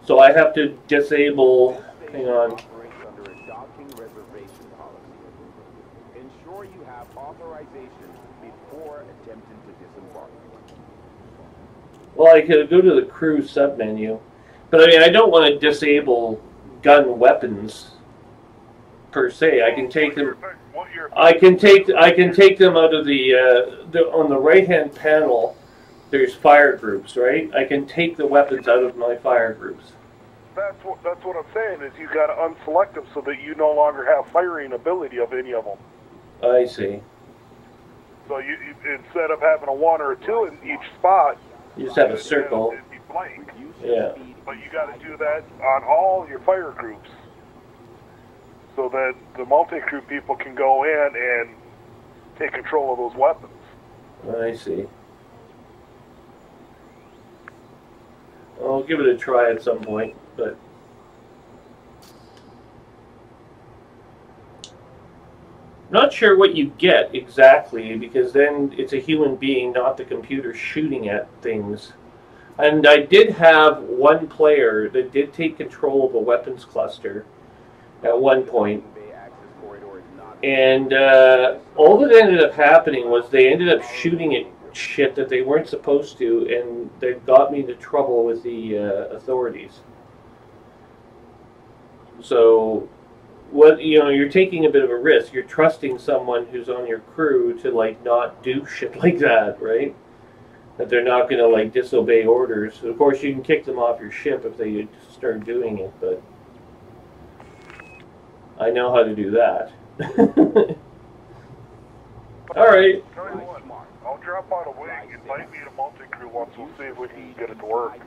So I have to disable. Hang on. Operates under a docking reservation policy. Ensure you have authorization before attempting to disembark. Well, I could go to the crew submenu, but I mean I don't want to disable gun weapons per se. I can take them. I can take them out of the on the right hand panel. There's fire groups, right? I can take the weapons out of my fire groups. That's what I'm saying is you got to unselect them so that you no longer have firing ability of any of them. I see. So you instead of having a 1 or a 2 in each spot, You just have a circle. it'd be blank. Yeah. But you got to do that on all your fire groups, so that the multi-crew people can go in and take control of those weapons. I see. I'll give it a try at some point, but not sure what you get exactly, because then it's a human being, not the computer, shooting at things. And I did have one player that did take control of a weapons cluster at one point. And all that ended up happening was they ended up shooting at shit that they weren't supposed to, and they got me into trouble with the authorities. So, you're taking a bit of a risk. You're trusting someone who's on your crew to like not do shit like that, right? That they're not going to like disobey orders. Of course, you can kick them off your ship if they start doing it, but I know how to do that. All right. Tell you what, I'll drop out a wing, invite me to multi-crew once, we'll see if we can get it to work.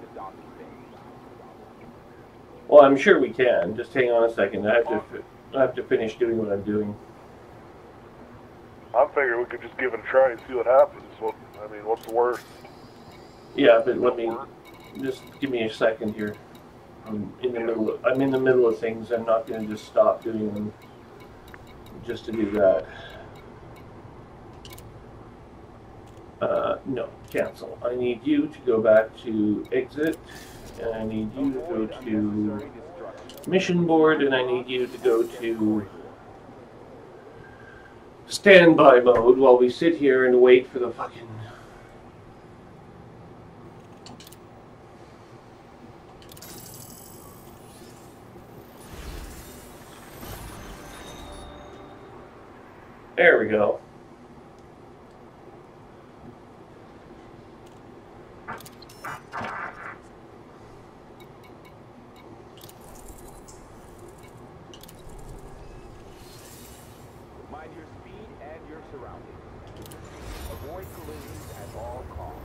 Well, I'm sure we can. Just hang on a second. I have to finish doing what I'm doing. I figure we could just give it a try and see what happens. What's the worst? Yeah, but let me just give me a second here. I'm in the middle of things. I'm not going to just stop doing them just to do that. No, cancel. I need you to go back to exit, and I need you to go to mission board, and I need you to go to standby mode while we sit here and wait for the fucking... There we go. Mind your speed and your surroundings. Avoid collisions at all costs.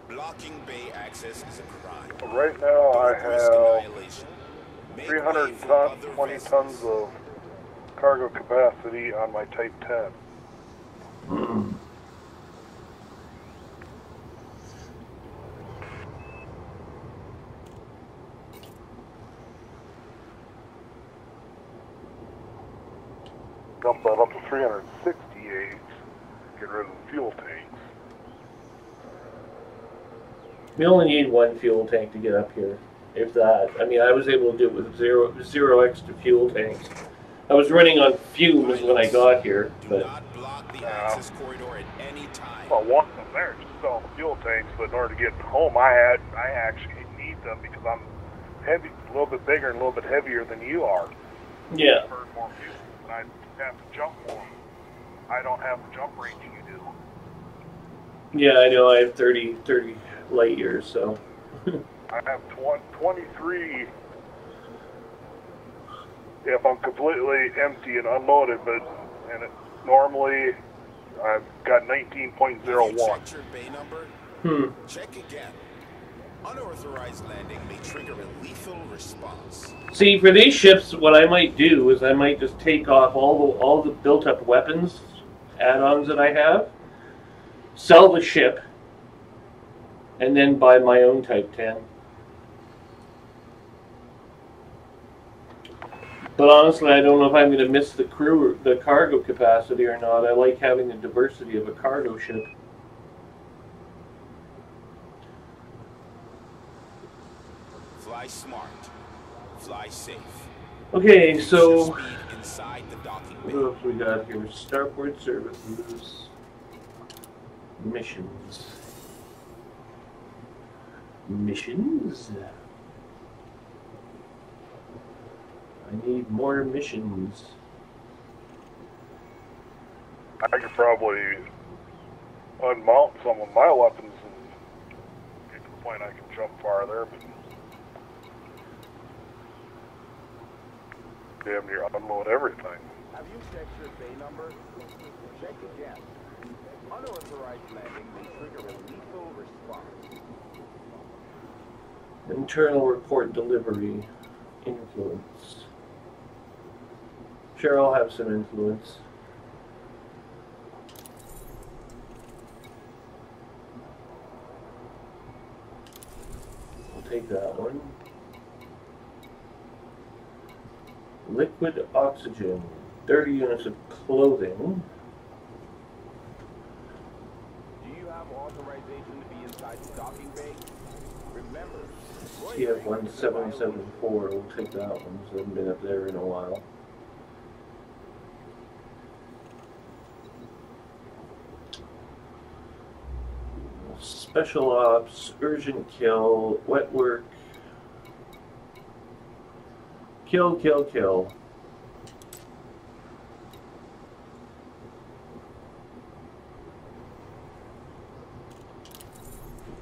Blocking bay access is a crime. Right now I have Annihilation. Make 300 way for tons, other 20 vessels. tons of cargo capacity on my Type 10. Dump that up to 368, get rid of the fuel tanks. We only need one fuel tank to get up here, if that. I mean, I was able to do it with zero extra fuel tanks. I was running on fumes when I got here, Do but not block the access corridor at any time. Well, one of them there just selling the fuel tanks, but in order to get home, I actually need them because I'm heavy, a little bit bigger and a little bit heavier than you are. yeah. Burn more fuel, and I have to jump more. I don't have the jump range you do. Yeah, I know. I have 30 light years, so. I have 23 if I'm completely empty and unloaded, normally I've got 19.01. Check your bay number. Check again. Unauthorized landing may trigger a lethal response. See, for these ships, what I might do is I might just take off all the built-up weapons add-ons that I have, sell the ship, and then buy my own Type 10. But honestly, I don't know if I'm going to miss the crew, the cargo capacity or not. I like having the diversity of a cargo ship. Fly smart. Fly safe. Okay, so Speed inside the docking what bay. else we got here? Starport services, missions. Missions? I need more missions. I could probably unmount some of my weapons and get to the point I can jump farther, but damn near unload everything. Have you checked your bay number? Check again. Unauthorized landing may trigger a lethal response. Internal report delivery. Influence. Sure, I'll have some influence. I'll take that one. Liquid oxygen. 30 units of clothing. Do you have authorization to be inside the docking bay? Remember, TF 1774. We'll take that one. So I haven't been up there in a while. Special ops, urgent kill, wet work. Kill, kill, kill.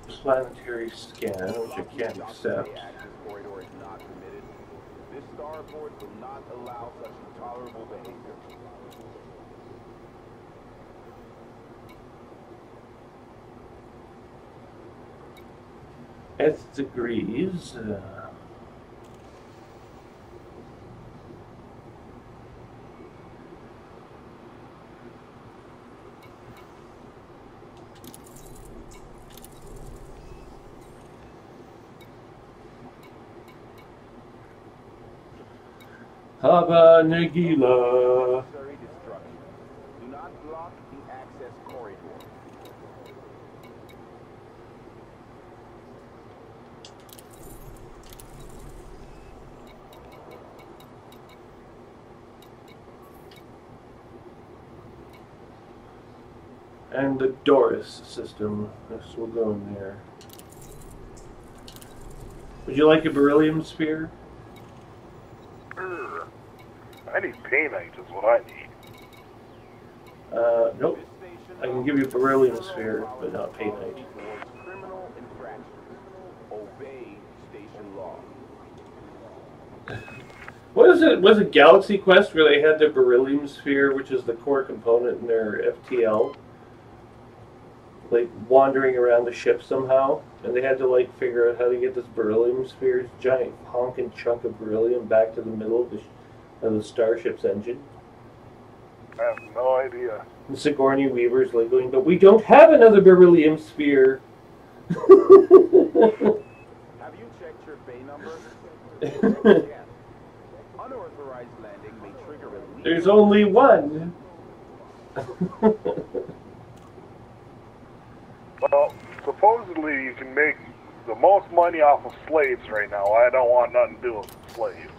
Planetary scan, which I can't accept. Access corridor is not permitted. This starport will not allow such intolerable behavior. Nth degrees. Haba Nagila. Necessary destruction. Do not block the access corridor. And the Doris system. This will go in there. Would you like a beryllium sphere? I need painite is what I need. Nope. I can give you a beryllium sphere, but not painite. Criminal infractions. Obey station law. What is it? Was it Galaxy Quest where they had the beryllium sphere, which is the core component in their FTL, like wandering around the ship somehow, and they had to like figure out how to get this beryllium sphere, this giant honking chunk of beryllium, back to the middle of the starship's engine. I have no idea. And Sigourney Weaver's like going, but we don't have another beryllium sphere. Have you checked your bay number? Again. Unauthorized landing may trigger a There's only one. Well, supposedly you can make the most money off of slaves right now. I don't want nothing to do with slaves.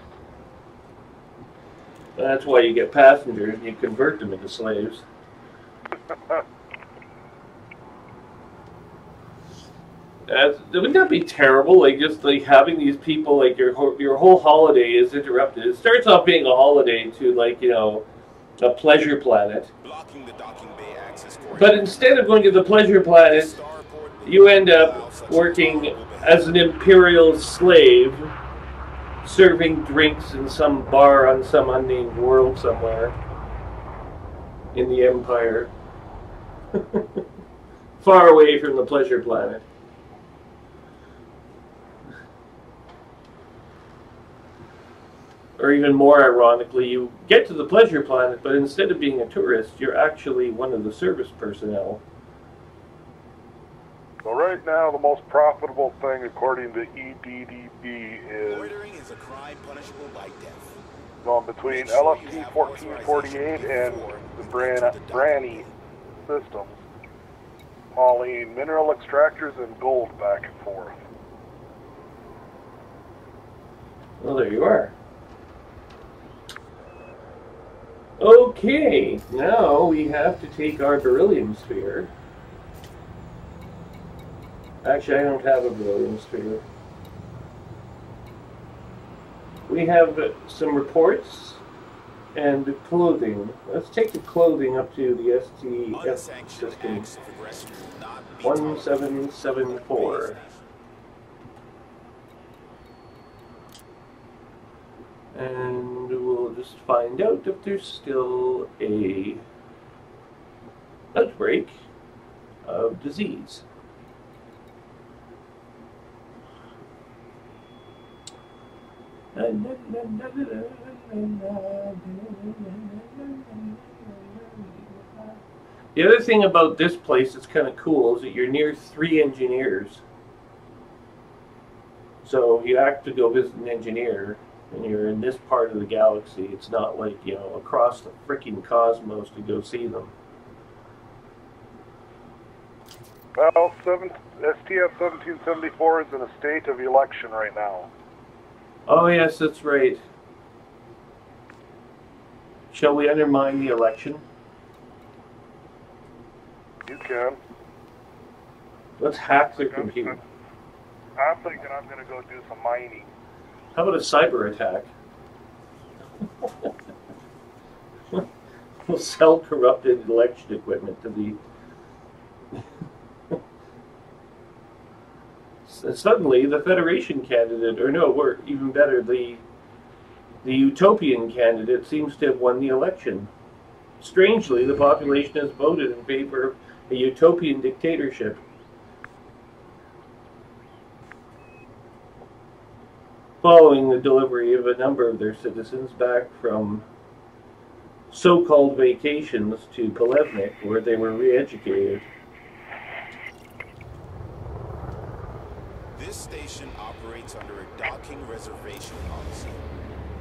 That's why you get passengers and you convert them into slaves. Wouldn't that be terrible? Like just like having these people, like your whole holiday is interrupted. It starts off being a holiday to like, you know, a pleasure planet. Blocking the docking bay access corridor. But instead of going to the pleasure planet, you end up working as an imperial slave, serving drinks in some bar on some unnamed world somewhere in the Empire. Far away from the pleasure planet. or even more ironically, you get to the pleasure planet, but instead of being a tourist, you're actually one of the service personnel. So right now, the most profitable thing, according to EDDB, is Loitering is a crime punishable by death. going between LFT 1448 and the Branny systems, hauling mineral extractors and gold back and forth. Well, there you are. Okay, now we have to take our beryllium sphere. Actually, I don't have a beryllium sphere. We have some reports and the clothing. Let's take the clothing up to the STF system. 1774. And we'll just find out if there's still a outbreak of disease. The other thing about this place that's kind of cool is that you're near 3 engineers. So you have to go visit an engineer, and you're in this part of the galaxy. It's not like, you know, across the freaking cosmos to go see them. Well, STF 1774 is in a state of election right now. Oh yes, that's right. Shall we undermine the election? You can. Let's hack their computer. I'm thinking I'm going to go do some mining. How about a cyber attack? We'll sell corrupted election equipment to the... Suddenly, the Federation candidate, or no, we're even better, the Utopian candidate seems to have won the election. Strangely, the population has voted in favor of a utopian dictatorship. Following the delivery of a number of their citizens back from so-called vacations to Polevnik, where they were re-educated. This station operates under a docking reservation policy.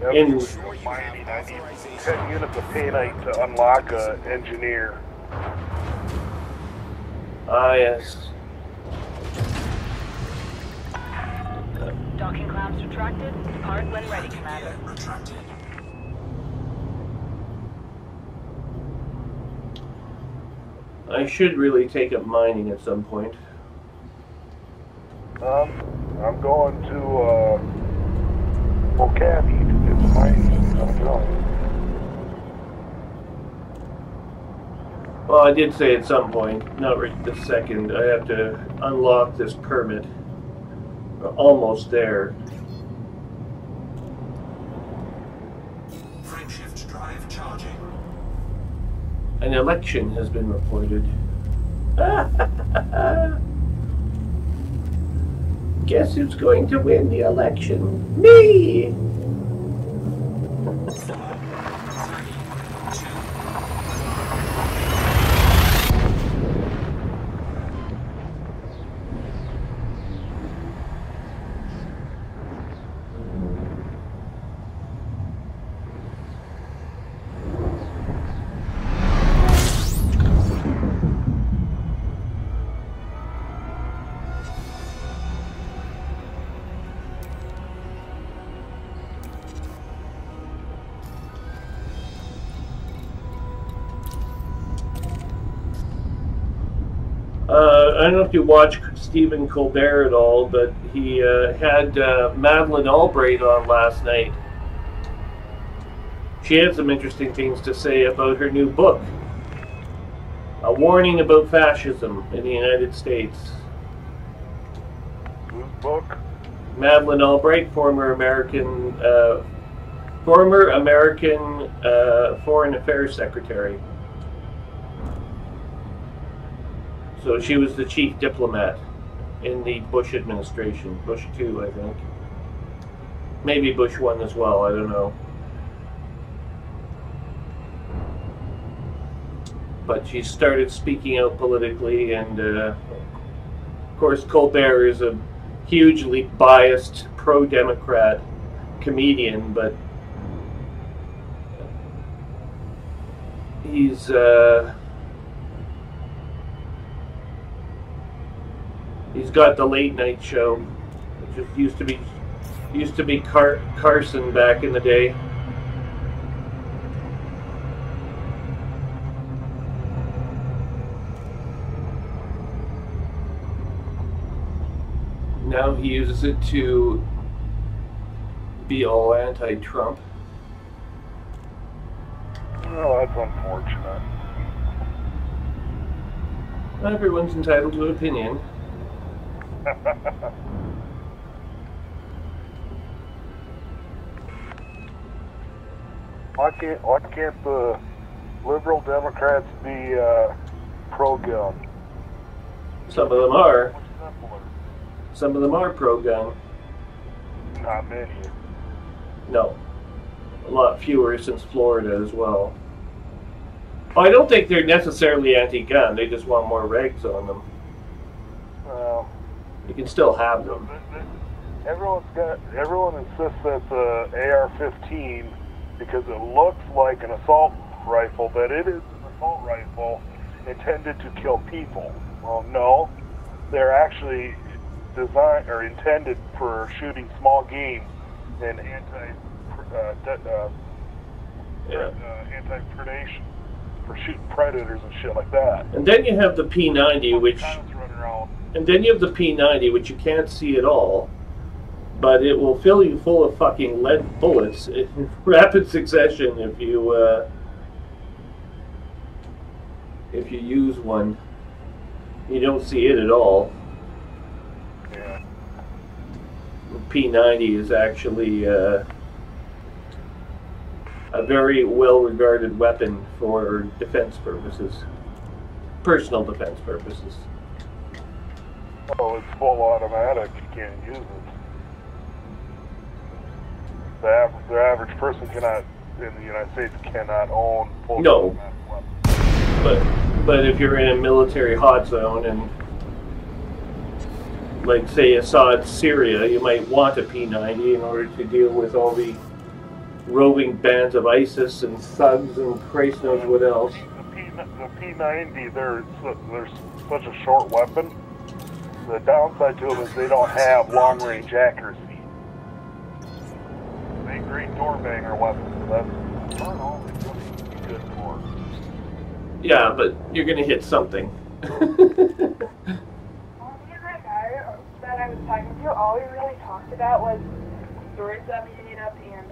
Yep, In mining, I need 10 units of painite to unlock an engineer. Ah, yes. Docking clamps retracted. Depart when ready, Commander. Retracted. I should really take up mining at some point. I'm going to Okabi to do some mining. I'm going. Well, I did say at some point, not right this second, I have to unlock this permit. We're almost there. Frameshift drive charging. An election has been reported. Guess who's going to win the election? Me! 4, 3, 2. I don't know if you watch Stephen Colbert at all, but he had Madeleine Albright on last night. She had some interesting things to say about her new book, A Warning About Fascism in the United States. Whose book? Madeleine Albright, former American Foreign Affairs Secretary. So she was the chief diplomat in the Bush administration. Bush 2, I think. Maybe Bush 1 as well, I don't know. but she started speaking out politically, and of course Colbert is a hugely biased pro-Democrat comedian, but he's got the late night show, which used to be Carson back in the day. Now he uses it to be all anti-Trump. Well, that's unfortunate. Everyone's entitled to an opinion. Why can't the liberal Democrats be pro-gun? Some of them are. Some of them are pro-gun. Not many. No. A lot fewer since Florida as well. Oh, I don't think they're necessarily anti-gun. They just want more regs on them. Well, you can still have them. Everyone insists that the AR-15, because it looks like an assault rifle, that it is an assault rifle intended to kill people. Well, no. They're actually designed or intended for shooting small game and anti-predation, for shooting predators and shit like that. And then you have the P90, which you can't see at all, but it will fill you full of fucking lead bullets in rapid succession if you use one. You don't see it at all. Yeah. The P90 is actually a very well-regarded weapon for defense purposes, personal defense purposes. Oh, it's full automatic. You can't use it. The average person cannot, in the United States, cannot own full automatic weapons. But if you're in a military hot zone and, like, say, Assad's Syria, you might want a P90 in order to deal with all the roving bands of ISIS and thugs and Christ knows what else. The P90, they're such a short weapon. The downside to them is they don't have long-range accuracy. They great door banger weapons. That's not all they're going to be good for. Yeah, but you're gonna hit something. That guy that I was talking to, all we really talked about was stories that we made up and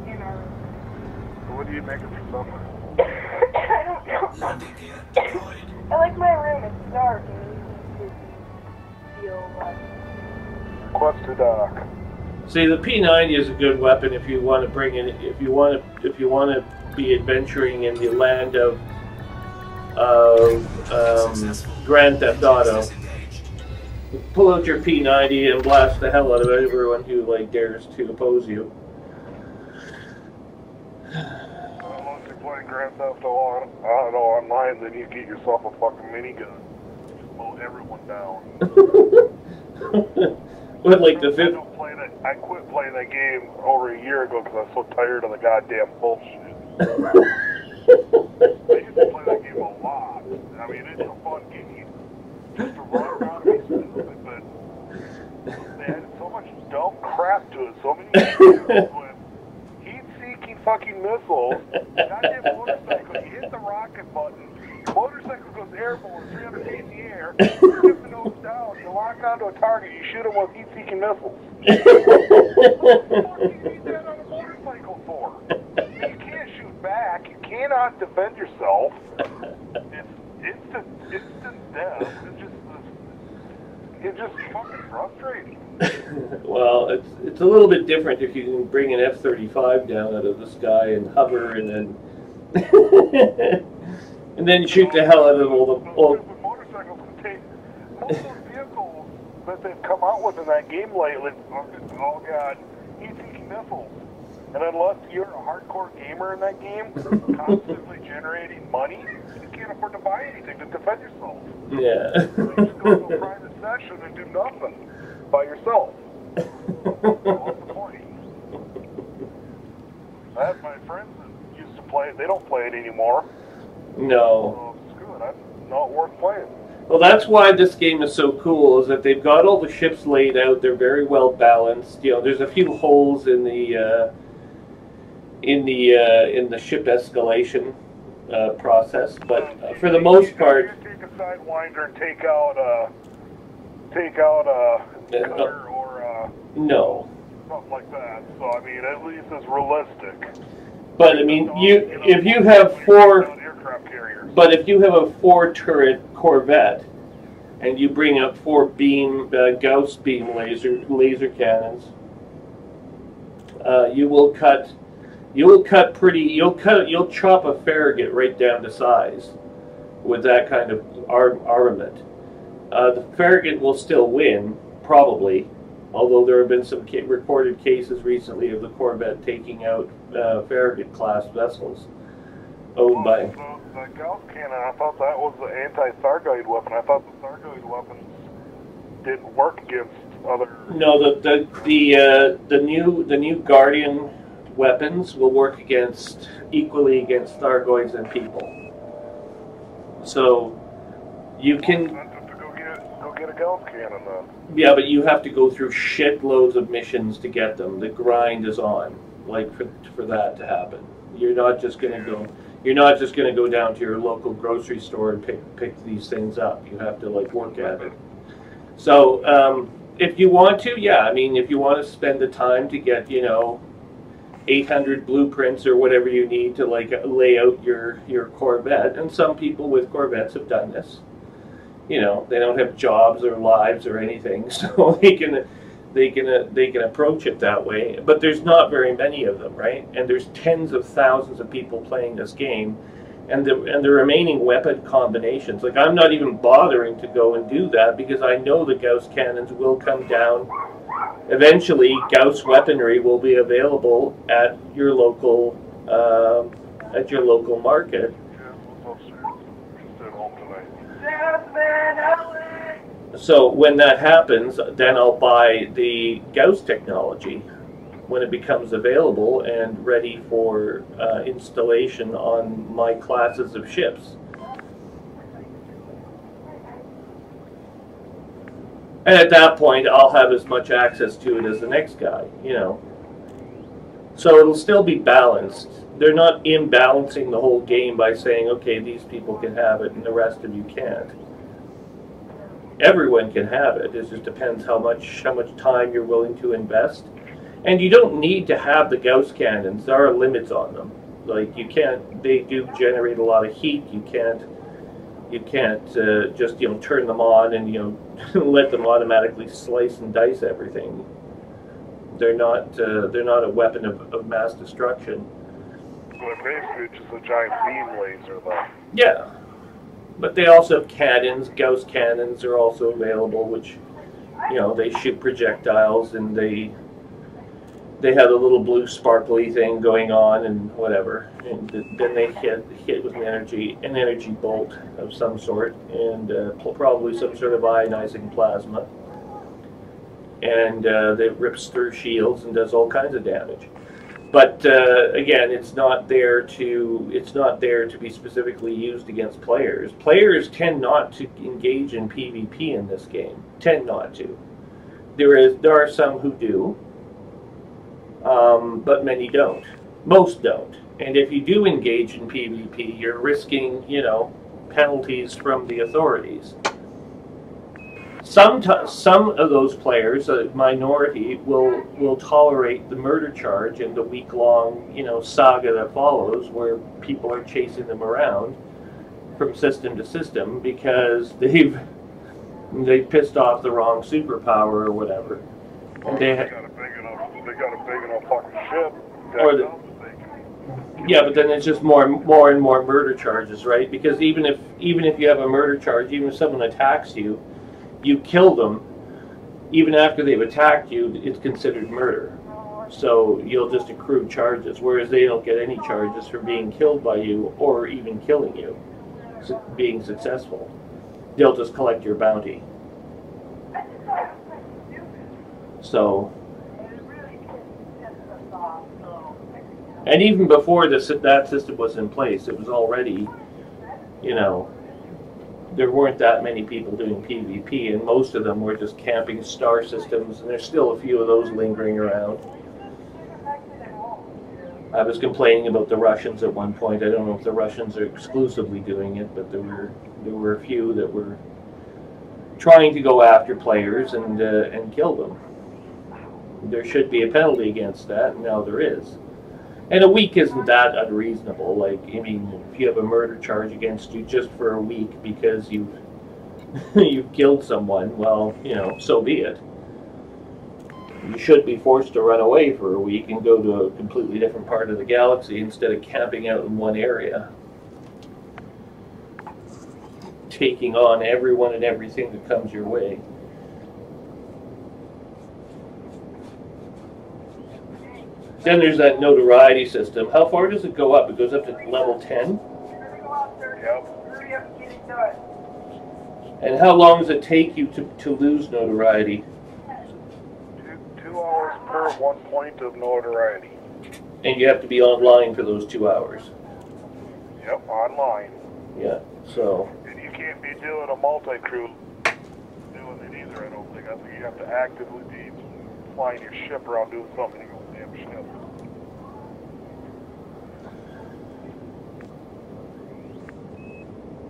in our. What do you make it for supper? I don't know. I like my room. It's dark and it feel like. Quest to dock. See, the P90 is a good weapon if you want to bring in, if you want to be adventuring in the land of Grand Theft Auto. Pull out your P90 and blast the hell out of everyone who dares to oppose you. Once you play Grand Theft Auto online, then you get yourself a fucking minigun. Just blow everyone down. What, like the fifth? I quit playing that game over a year ago because I was so tired of the goddamn bullshit. I used to play that game a lot. I mean, it's a fun game. Just to run around and be stupid, but they had so much dumb crap to it. So many issues with heat-seeking fucking missiles. Goddamn motorcycle, you hit the rocket button. Your motorcycle goes airborne, 300 feet in the air. You tip the nose down, you lock onto a target, you shoot them with heat-seeking missiles. What the fuck do you need that on a motorcycle for? You can't shoot back. You cannot defend yourself. It's instant death. It's just fucking frustrating. Well, it's a little bit different if you can bring an F-35 down out of the sky and hover and then and then shoot the hell out of all the motorcycles can take most of those vehicles that they've come out with in that game lately. Oh god, heat-seeking missiles. And unless you're a hardcore gamer in that game, constantly generating money, you can't afford to buy anything to defend yourself. Yeah. So you just go to a private session and do nothing by yourself. What's the point? I have my friends that used to play it. They don't play it anymore. No. So screw it. That's not worth playing. Well, that's why this game is so cool, is that they've got all the ships laid out. They're very well balanced. You know, there's a few holes in the ship escalation process, but for the most part, you take a sidewinder and take out a cutter or no. something like that. So I mean, at least it's realistic. But I mean, if you have four. But if you have a 4-turret Corvette and you bring up 4 beam Gauss beam laser cannons, you'll chop a Farragut right down to size with that kind of armament. The Farragut will still win, probably, although there have been some recorded cases recently of the Corvette taking out Farragut class vessels owned by. The Gauss cannon, I thought that was the anti-Thargoid weapon. I thought the Thargoid weapons didn't work against other. No, the new Guardian weapons will work equally against Thargoids and people. So you can go get a Gauss cannon then. Yeah, but you have to go through shitloads of missions to get them. The grind is on, like for that to happen. You're not just going to go. You're not just going to go down to your local grocery store and pick these things up. You have to like work at it. So if you want to, yeah, I mean, if you want to spend the time to get 800 blueprints or whatever you need to like lay out your Corvette, and some people with Corvettes have done this. You know, they don't have jobs or lives or anything, so they can approach it that way. But there's not very many of them, right? And there's tens of thousands of people playing this game, and the remaining weapon combinations. Like, I'm not even bothering to go and do that because I know the Gauss cannons will come down. Eventually, Gauss weaponry will be available at your local market. So when that happens, then I'll buy the Gauss technology when it becomes available and ready for installation on my classes of ships. And at that point, I'll have as much access to it as the next guy, you know. So it'll still be balanced. They're not imbalancing the whole game by saying, okay, these people can have it and the rest of you can't. Everyone can have it. It just depends how much time you're willing to invest. And you don't need to have the Gauss cannons. There are limits on them. Like, you can't. They do generate a lot of heat. You can't just turn them on and let them automatically slice and dice everything. They're not a weapon of mass destruction. So basically, it's just a giant beam laser, though. Yeah. But they also have cannons. Gauss cannons are also available, which, they shoot projectiles, and they have a little blue sparkly thing going on and whatever. And then they hit with an energy bolt of some sort, and probably some sort of ionizing plasma. And that rips through shields and does all kinds of damage. But again, it's not there to be specifically used against players. Players tend not to engage in PvP in this game. Tend not to. There are some who do, but many don't. Most don't. And if you do engage in PvP, you're risking, penalties from the authorities. Some of those players, a minority, will tolerate the murder charge and the week-long, saga that follows, where people are chasing them around from system to system because they've pissed off the wrong superpower or whatever. And they got a big enough fucking ship. Yeah, but then it's just more and more murder charges, right? Because even if you have a murder charge, even if someone attacks you, you kill them, even after they've attacked you, it's considered murder. So you'll just accrue charges, whereas they don't get any charges for being killed by you or even killing you, being successful. They'll just collect your bounty. So, and even before that system was in place, it was already, you know, there weren't that many people doing PvP, and most of them were just camping star systems, and there's still a few of those lingering around. I was complaining about the Russians at one point. I don't know if the Russians are exclusively doing it, but there were a few that were trying to go after players and kill them. There should be a penalty against that, and now there is. And a week isn't that unreasonable. Like, I mean, if you have a murder charge against you just for a week because you've you've killed someone, well, you know, so be it. You should be forced to run away for a week and go to a completely different part of the galaxy instead of camping out in one area, taking on everyone and everything that comes your way. Then there's that notoriety system. How far does it go up? It goes up to level 10? Yep. And how long does it take you to lose notoriety? 2 hours per 1 point of notoriety. And you have to be online for those 2 hours. Yep, online. Yeah, so. And you can't be doing a multi-crew doing it either, I don't think. I think you have to actively be flying your ship around doing something in your damn ship.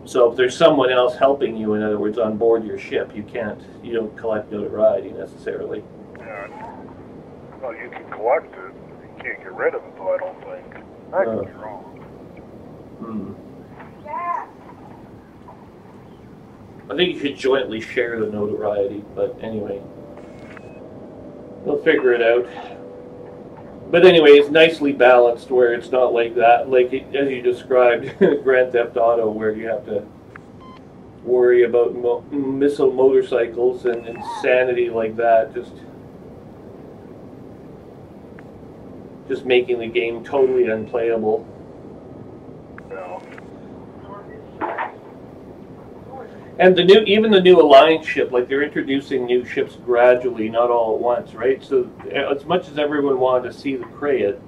So if there's someone else helping you, in other words, on board your ship, you don't collect notoriety necessarily. Yeah. Well, you can collect it. You can't get rid of it, though, I don't think. I could be wrong. I think you should jointly share the notoriety, but anyway. We'll figure it out. But anyway, it's nicely balanced where it's not like that, like as you described, Grand Theft Auto, where you have to worry about missile motorcycles and insanity like that, just making the game totally unplayable. Yeah. And even the new Alliance ship, like they're introducing new ships gradually, not all at once, right? So as much as everyone wanted to see the Krayt,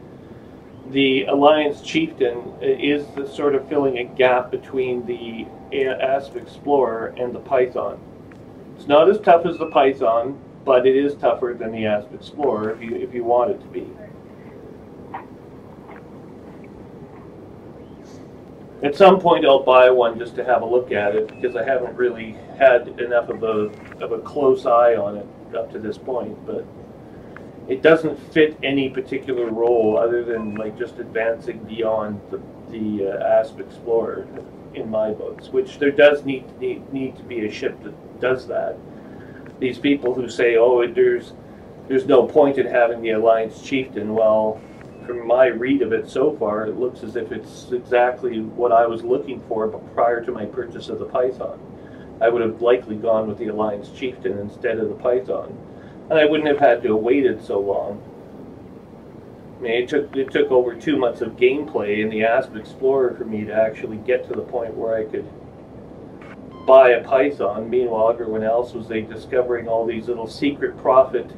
the Alliance Chieftain is sort of filling a gap between the Asp Explorer and the Python. It's not as tough as the Python, but it is tougher than the Asp Explorer if you want it to be. At some point I'll buy one just to have a look at it, because I haven't really had enough of a close eye on it up to this point, but it doesn't fit any particular role other than like just advancing beyond the Asp Explorer in my books, which there does need to be a ship that does that. These people who say, oh, there's no point in having the Alliance Chieftain, well, from my read of it so far, it looks as if it's exactly what I was looking for prior to my purchase of the Python. I would have likely gone with the Alliance Chieftain instead of the Python, and I wouldn't have had to have waited so long. I mean, it took over 2 months of gameplay in the Asp Explorer for me to actually get to the point where I could buy a Python. Meanwhile, everyone else was discovering all these little secret profit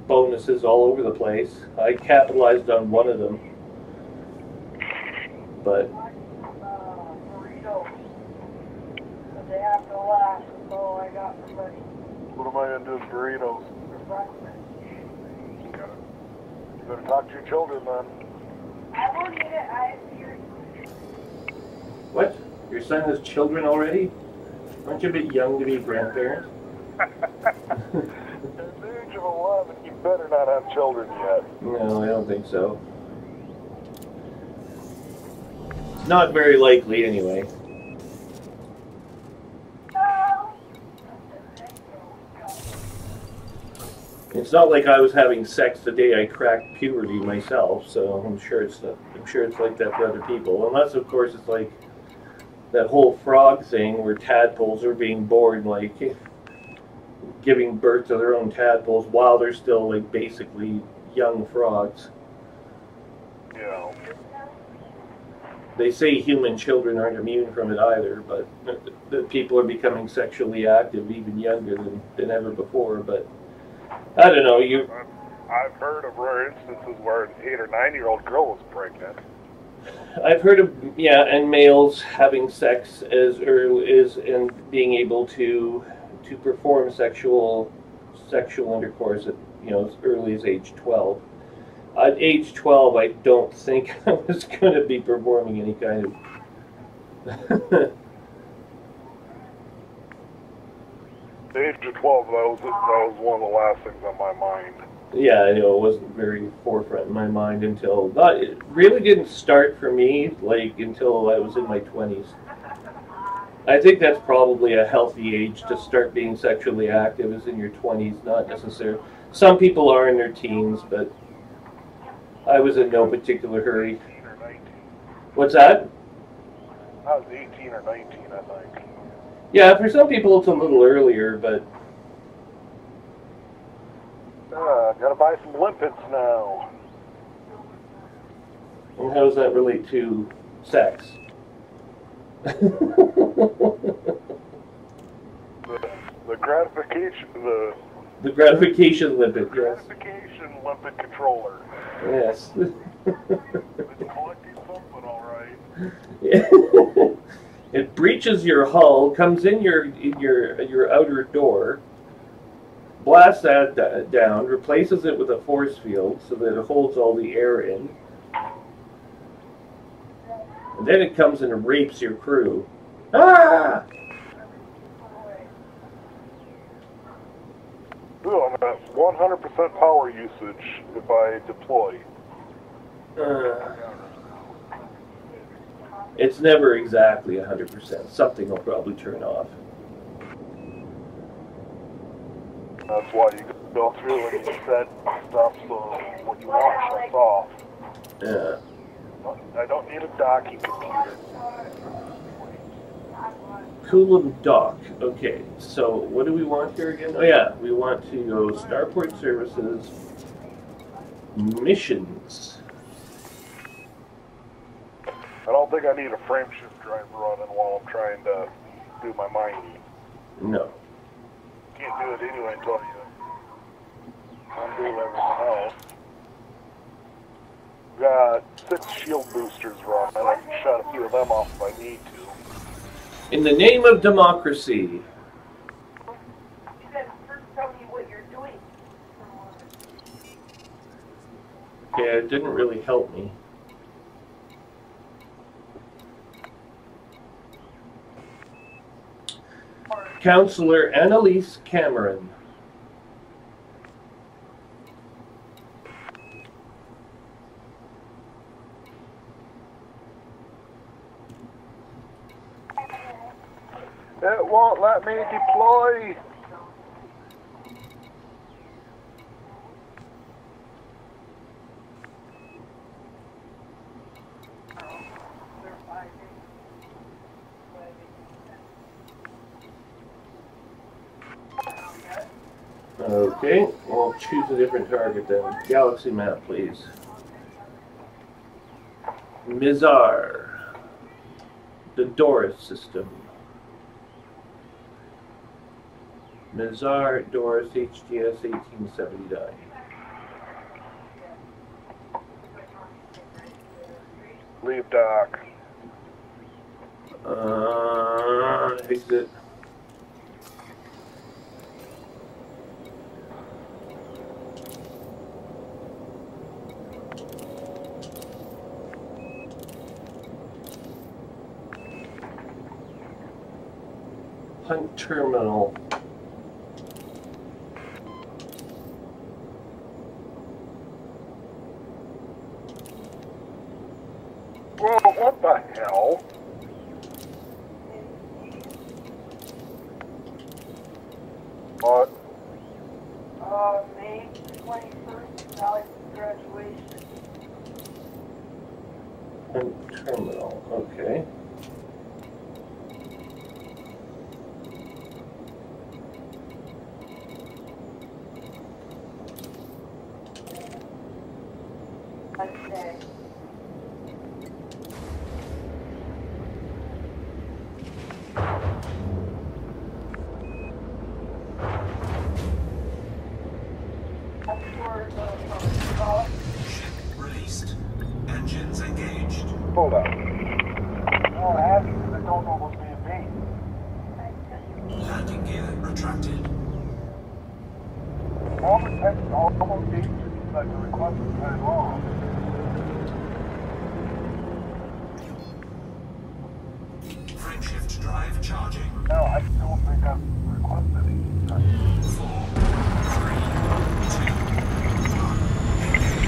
bonuses all over the place. I capitalized on one of them, but They have to last. That's all I got for money. What am I going to do with burritos? You better talk to your children, then. I won't eat it. I fear. What? Your son has children already? Aren't you a bit young to be a grandparent? At the age of 11, you better not have children yet. No, I don't think so. It's not very likely, anyway. It's not like I was having sex the day I cracked puberty myself, so I'm sure it's like that for other people. Unless, of course, it's like that whole frog thing where tadpoles are being born like giving birth to their own tadpoles while they're still like basically young frogs. Yeah. They say human children aren't immune from it either, but the people are becoming sexually active even younger than ever before. But I don't know. I've heard of rare instances where an 8 or 9-year-old girl was pregnant. I've heard of and males having sex as early as and being able to perform sexual intercourse at as early as age 12. At age 12, I don't think I was going to be performing any kind of. The age of 12, that was one of the last things on my mind. Yeah, I know it wasn't very forefront in my mind until it really didn't start for me until I was in my 20s. I think that's probably a healthy age to start being sexually active is in your 20s, not necessarily. Some people are in their teens, but I was in no particular hurry. 18 or 19. What's that? I was 18 or 19, I think. Yeah, for some people it's a little earlier, but... Gotta buy some limpets now. And how does that relate to sex? The gratification, the gratification limpet, yes. Gratification limpet controller. Yes. It's collecting something, all right. It breaches your hull, comes in your outer door, blasts that down, replaces it with a force field so that it holds all the air in, and then it comes and rapes your crew. Ah! Ooh, I'm at 100% power usage if I deploy. It's never exactly 100%. Something will probably turn off. That's why you go through and you set stuff so when you want it shuts off. Yeah. I don't need a docking computer. Coolum dock. Okay, so what do we want here again? Oh yeah, we want to go Starport Services, Missions. I don't think I need a frame shift drive running while I'm trying to do my mining. No. Can't do it anyway until you undo everything else. Got 6 shield boosters running. I can shut a few of them off if I need to. In the name of democracy. You said first tell me what you're doing. Yeah, it didn't really help me. Counselor Annalise Cameron. It won't let me deploy. Okay, we'll choose a different target then. Galaxy map, please. Mizar. The Doris system. Mizar Doris HGS 1879. Leave dock. Exit. Hunt terminal. Well, what the hell? What? May 21st, Alex graduation. Hunt terminal, okay. Okay. Ship released. Engines engaged. Hold on. No, I have because I don't know what's being made. Landing gear retracted. All the text, all those dates that the request is very long. Frameshift drive charging. No, I don't think I've requested it. 4, 3, 2, 1. Engage.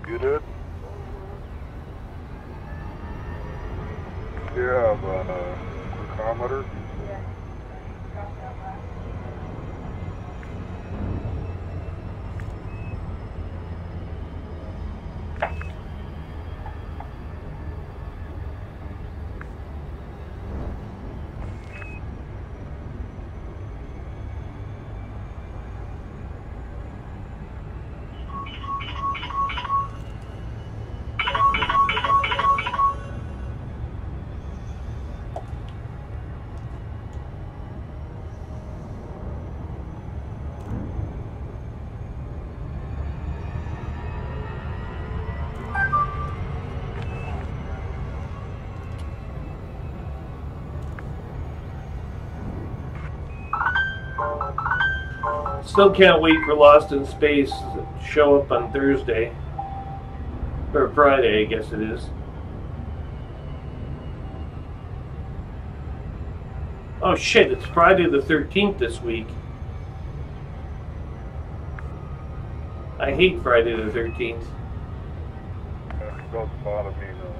You did? Do you have a glucometer? Yeah. Dropped out last. Still can't wait for Lost in Space to show up on Thursday. Or Friday, I guess it is. Oh shit, it's Friday the 13th this week. I hate Friday the 13th. It doesn't bother me though.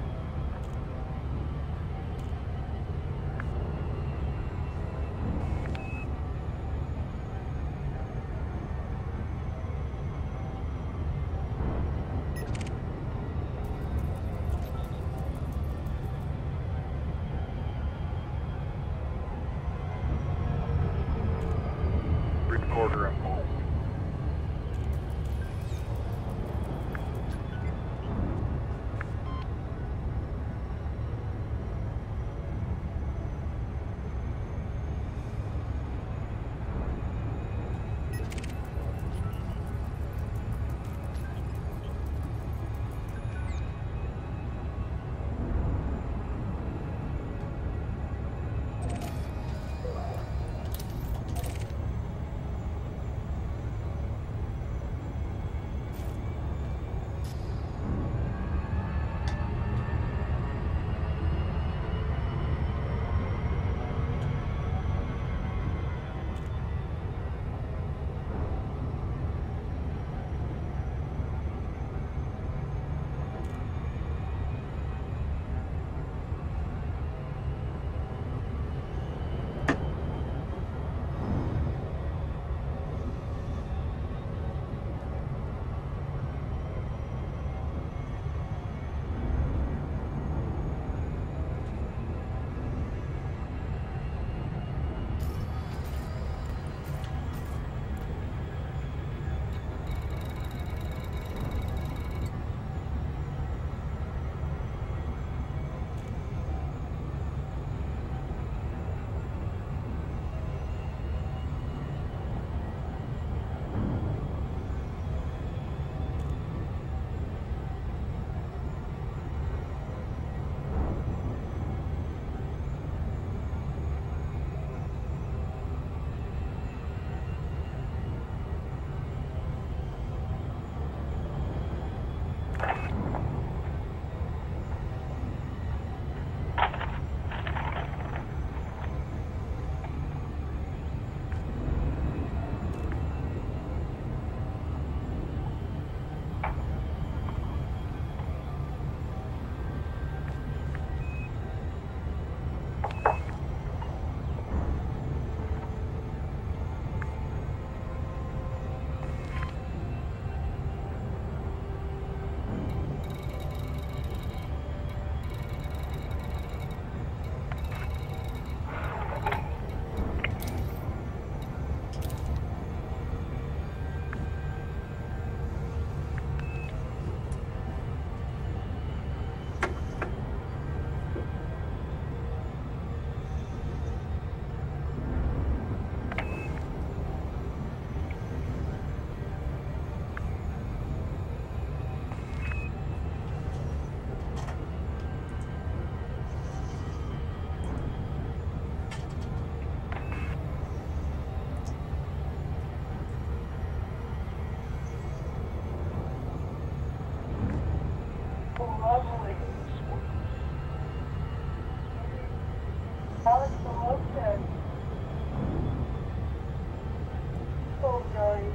Recorder and home. lovely. Alex the Hostess. Oh, guys.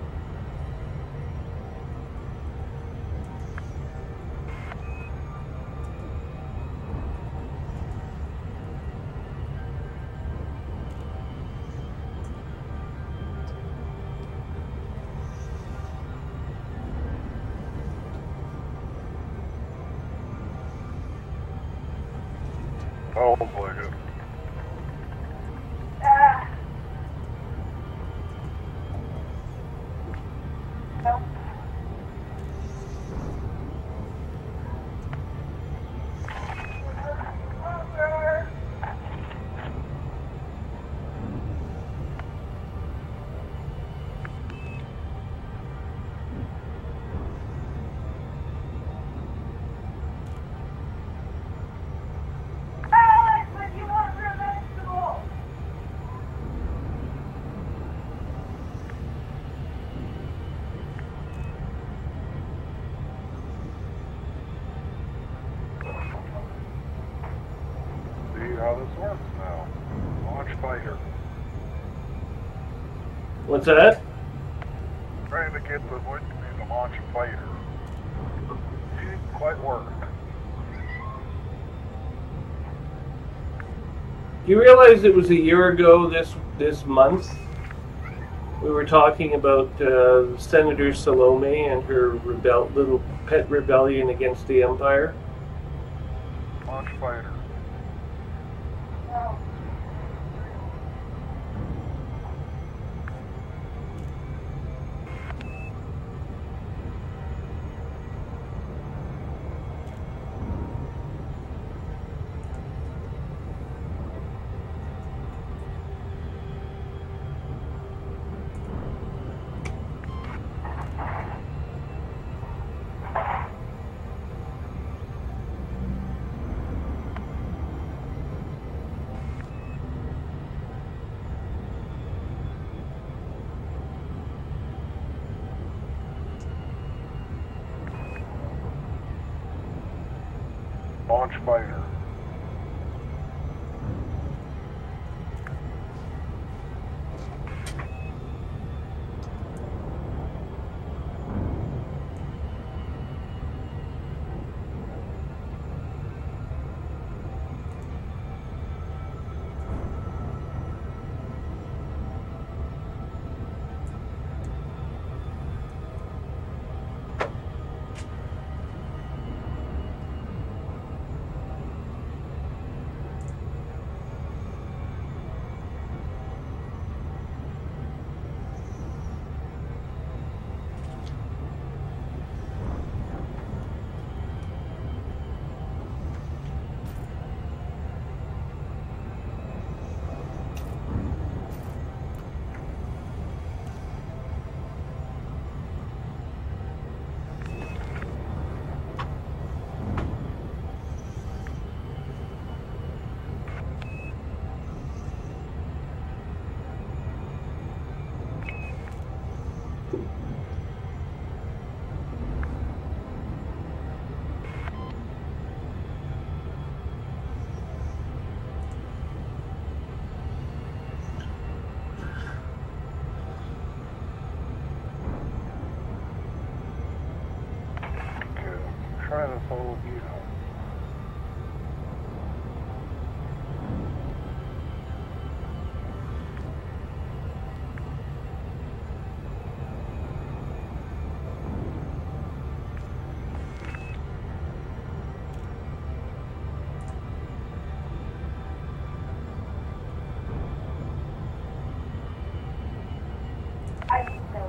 Oh boy, dude. Ah. Nope. Alex, what do you want for a vegetable? See how this works now. Launch fighter. What's that? Trying to get the wood to be the launch fighter. Didn't quite work. Do you realize it was a year ago this month? We were talking about Senator Salome and her little pet rebellion against the Empire. Launch fighter. No. Launch fighter. Try this whole view. I think so.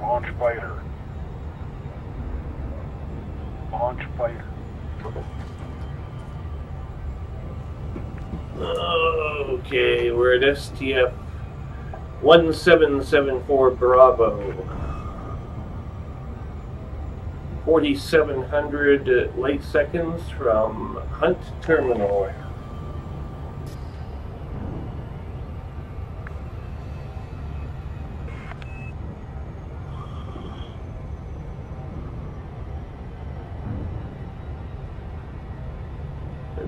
Launch fighter. Launch fighter. Okay, we're at STF 1774 Bravo. 4,700 light seconds from Hunt Terminal.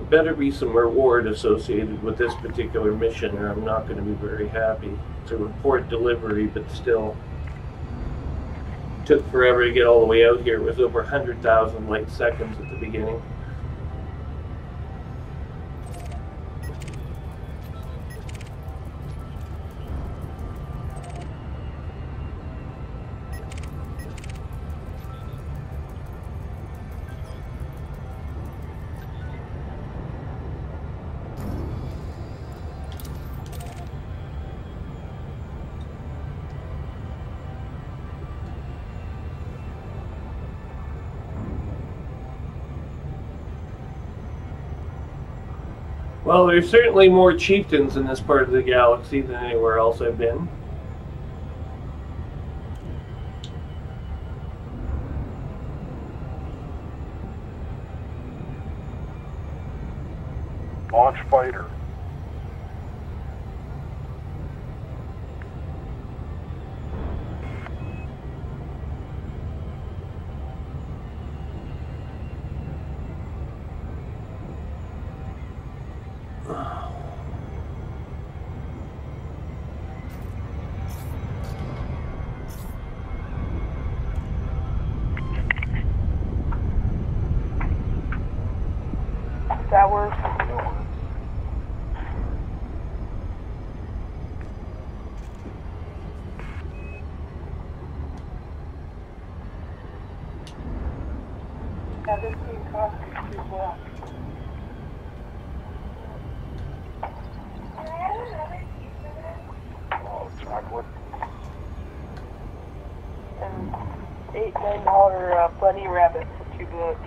better be some reward associated with this particular mission, or I'm not going to be very happy. It's a report delivery, but still. Took forever to get all the way out here. It was over 100,000 light seconds at the beginning. Well, there's certainly more chieftains in this part of the galaxy than anywhere else I've been. Launch fighter. That works. Yeah, this thing costs me $2. Oh, chocolate. And $8-9 bunny rabbit for $2.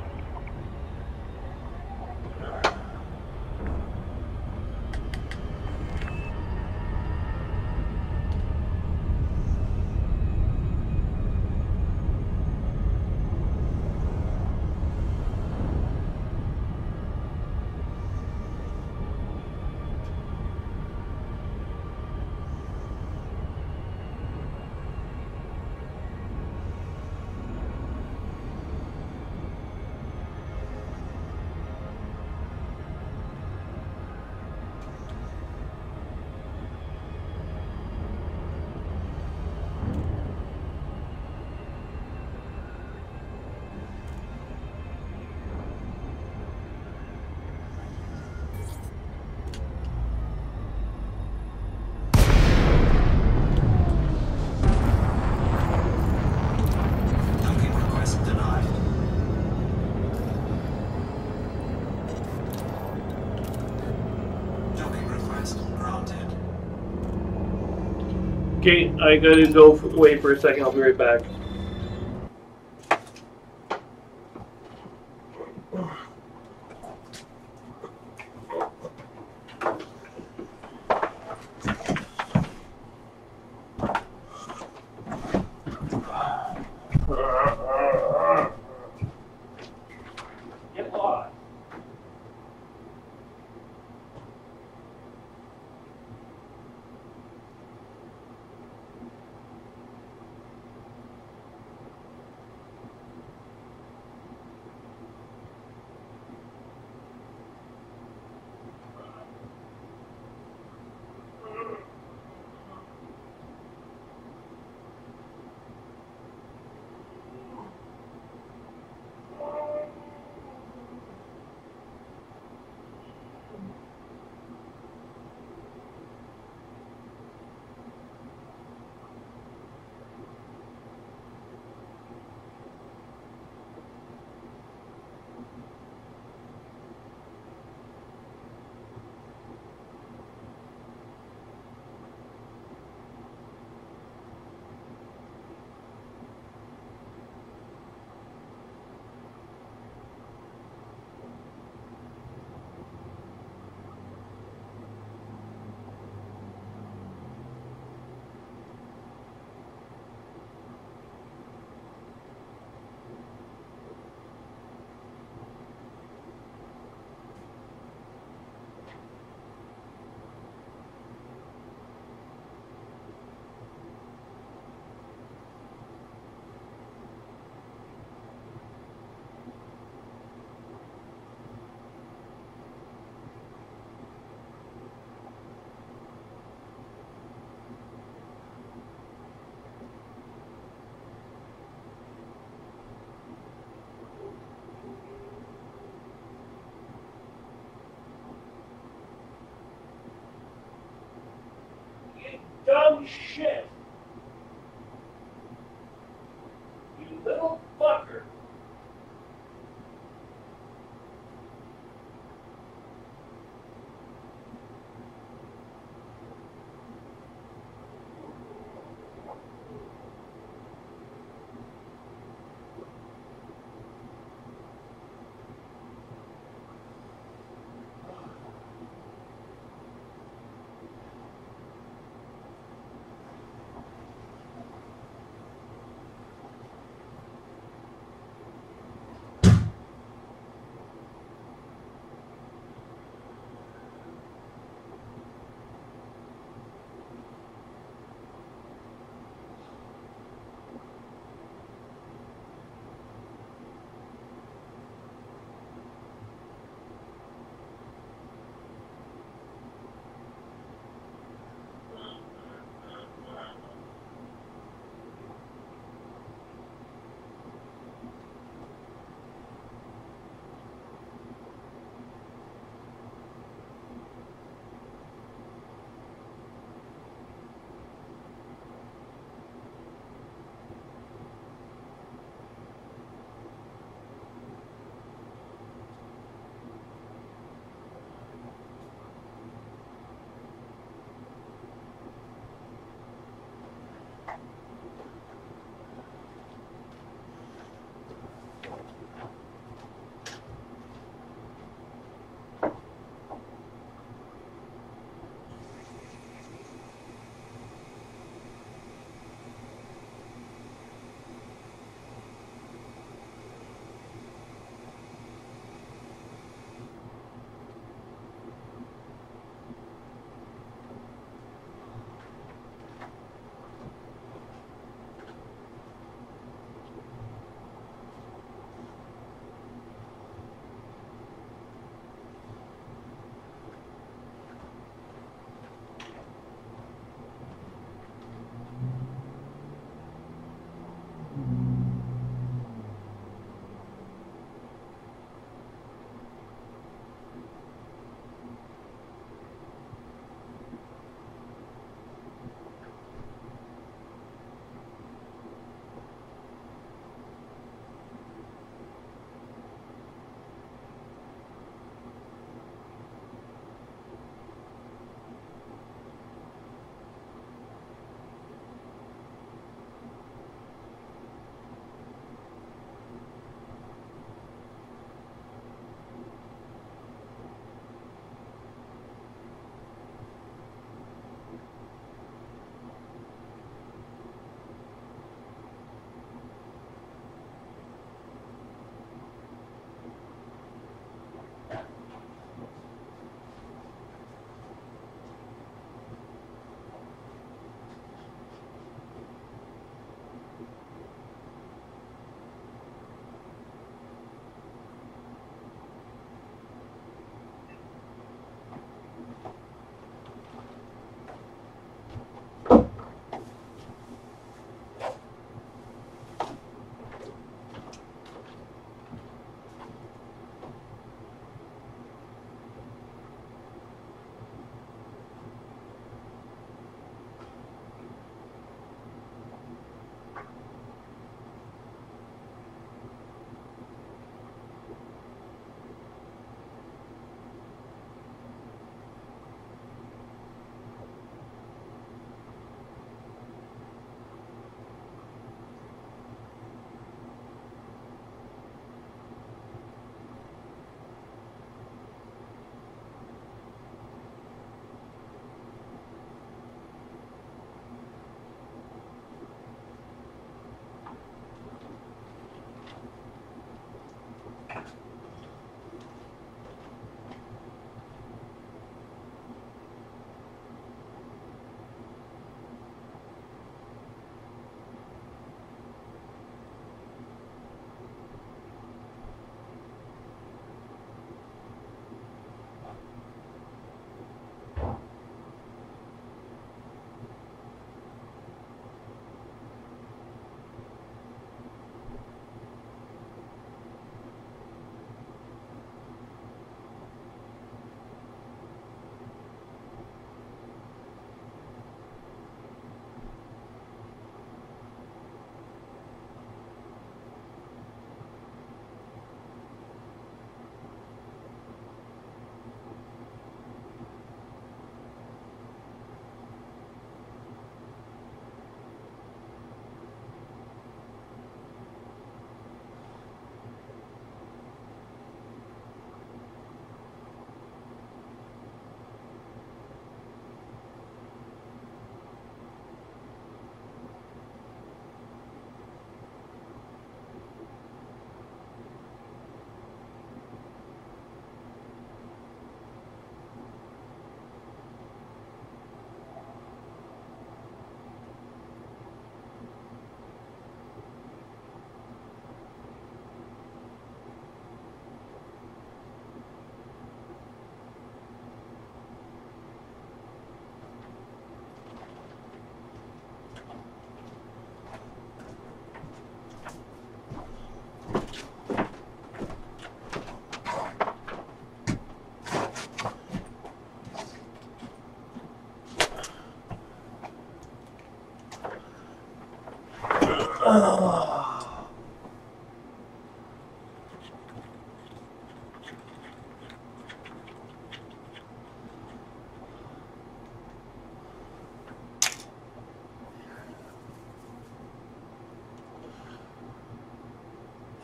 Okay, I gotta go away for a second. I'll be right back. dumb shit. You little fucker.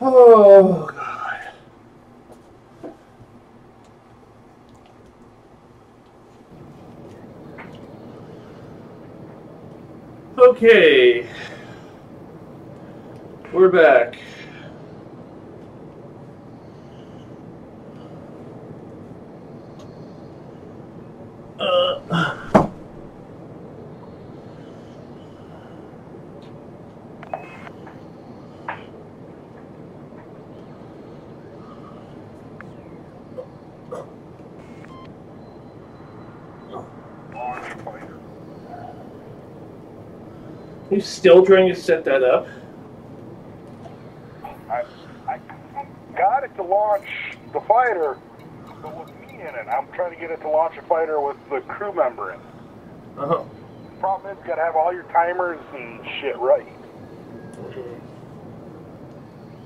Oh, God. Okay. We're back. You still trying to set that up? I got it to launch the fighter, but with me in it, I'm trying to get it to launch a fighter with the crew member in it. Uh-huh. The problem is, you gotta have all your timers and shit right.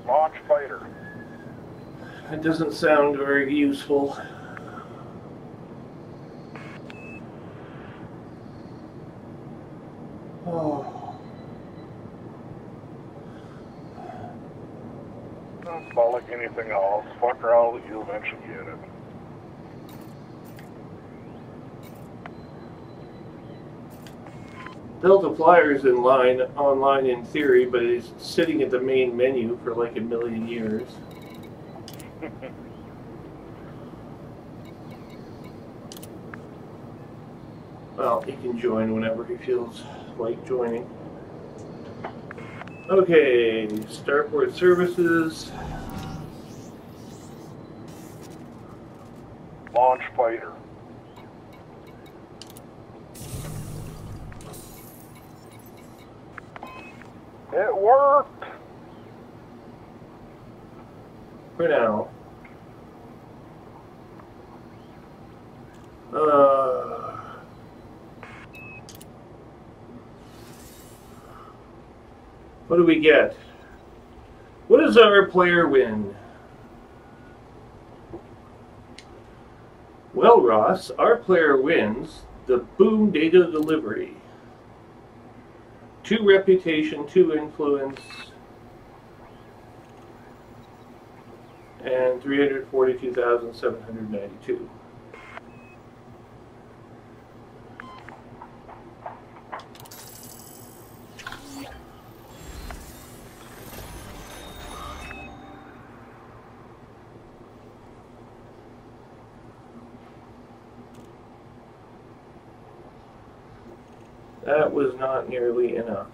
Launch fighter. It doesn't sound very useful. Oh. It's not like anything else. Fuck around with it, you'll eventually get it. Delta Flyer's online in theory, but it's sitting at the main menu for like a million years. Well, he can join whenever he feels like joining. Okay, Starport Services. Launch fighter. It worked! For now. What do we get? What does our player win? Well, Ross, our player wins the Boom Data Delivery. 2 reputation, 2 influence, and 342,792. That was not nearly enough.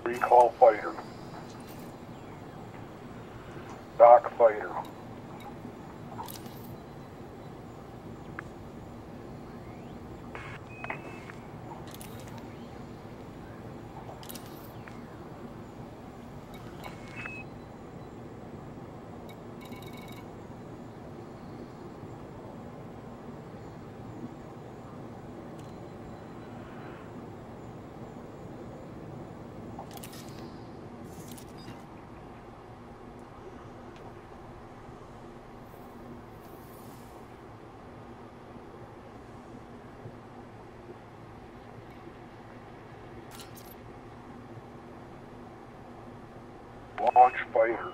Recall fighter. Dock fighter. Launch fighter.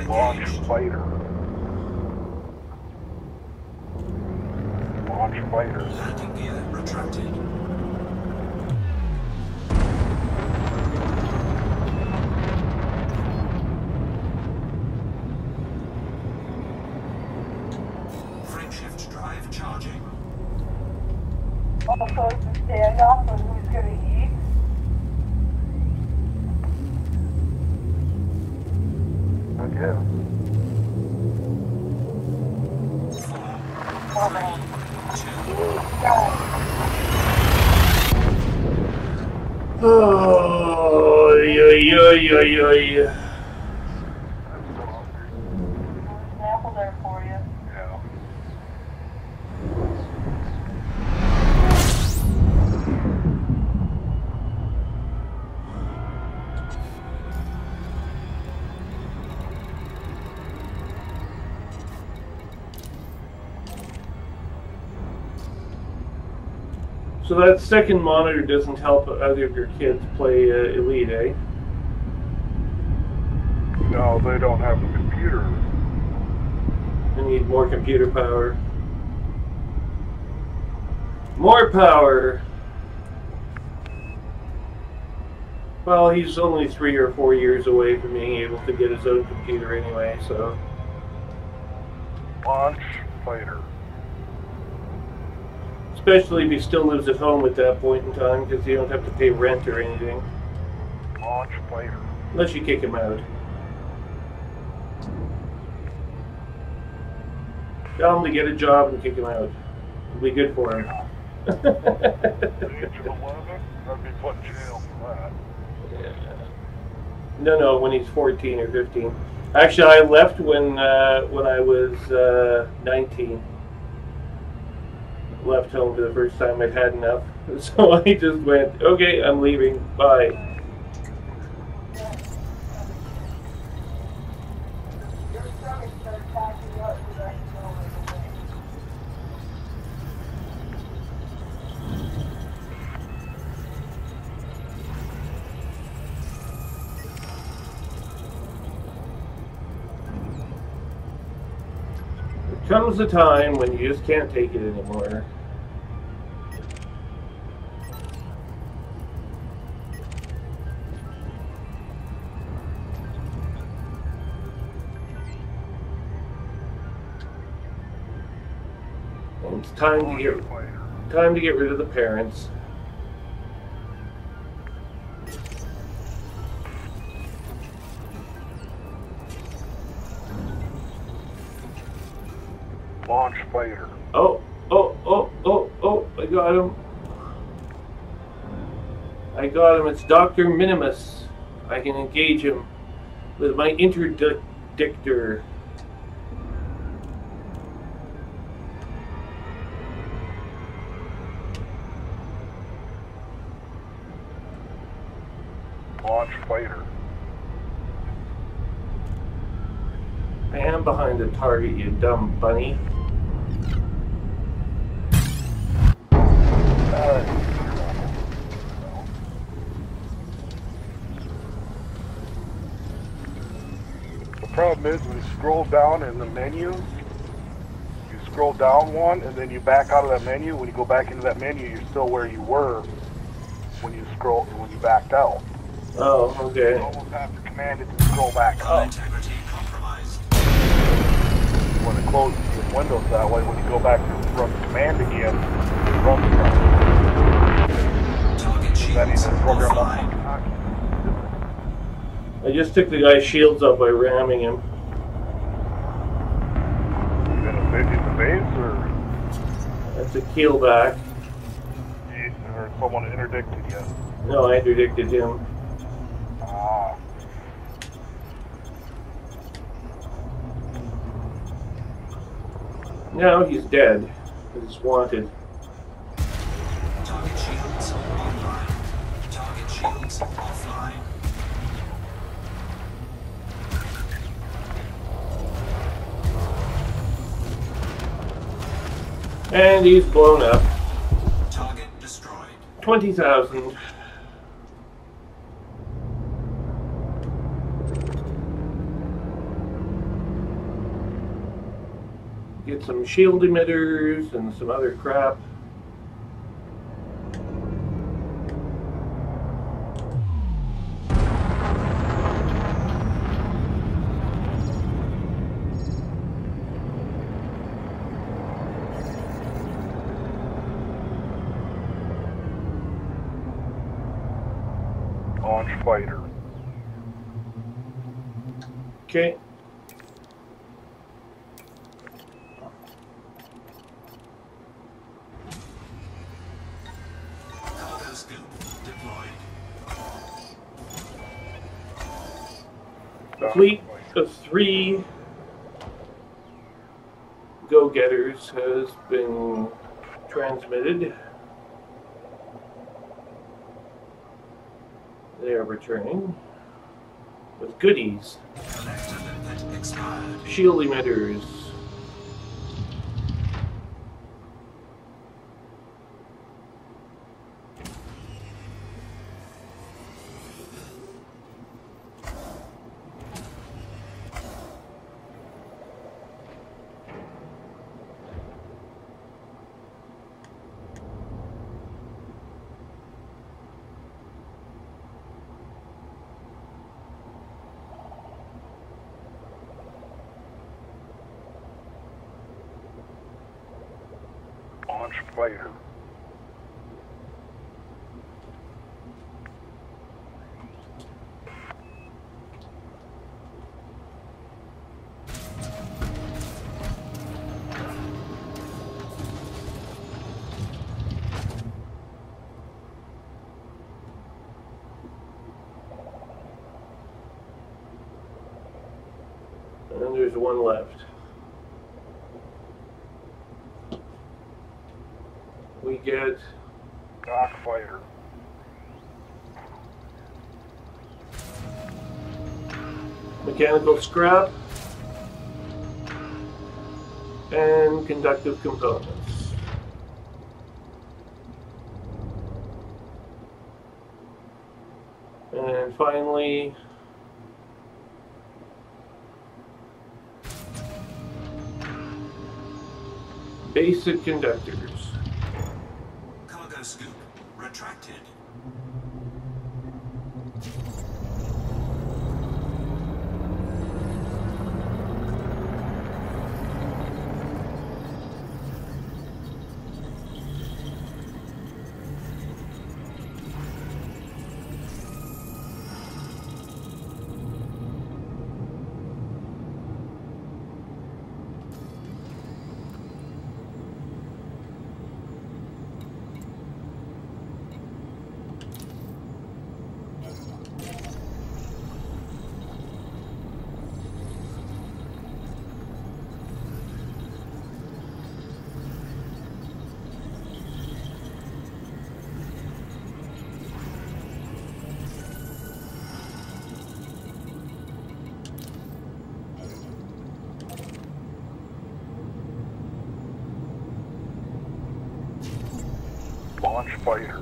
Launch engaged. fighter. Launch fighter. Landing gear retracted. Frameshift drive charging. Also, it's a standoff on who's gonna eat. I guess. Oh man. Oh, yeah, yeah, yeah, yeah, yeah. There's an apple there for you. Yeah. So that second monitor doesn't help either of your kids play Elite, eh? No, they don't have a computer. They need more computer power. More power! Well, he's only 3 or 4 years away from being able to get his own computer anyway, so... Launch fighter. Especially if he still lives at home at that point in time, because you don't have to pay rent or anything. Launch fighter. Unless you kick him out. Tell him to get a job and kick him out. It'll be good for him. At the age of 11, I'd be put in jail for that. Yeah. No, when he's 14 or 15. Actually, I left when I was 19. Left home for the first time. I'd had enough. So I just went, okay, I'm leaving. Bye. Your stomach starts packing up so that you know right away. There comes a time when you just can't take it anymore. And it's time to get rid of the parents. Launch fighter. Oh, I got him. I got him. It's Dr. Minimus. I can engage him with my interdictor. Launch fighter. I am behind the target, you dumb bunny. The problem is when you scroll down in the menu, you scroll down one and then you back out of that menu. When you go back into that menu, you're still where you were when you backed out. Oh, okay. You almost have to command it to scroll back up. Integrity compromised. When it closes the windows that way, when you go back to run the command again, it runs from Target shields program offline. I just took the guy's shields up by ramming him. in the base, or That's a keelback. or someone interdicted you. No, I interdicted him. Ah. Now he's dead. He's wanted. Target shields online. Target shields offline. And he's blown up. Target destroyed. 20,000. Get some shield emitters and some other crap. Launch fighter. Okay. Cargo scoop deployed. Fleet of 3 go-getters has been transmitted. They are returning with goodies. Collector limpet expired. Shield emitters. Launch fighter. And there's one left. We get Dock fighter. mechanical scrap and conductive components. And finally, basic conductors. Cargo scoop retracted. Launch fighter.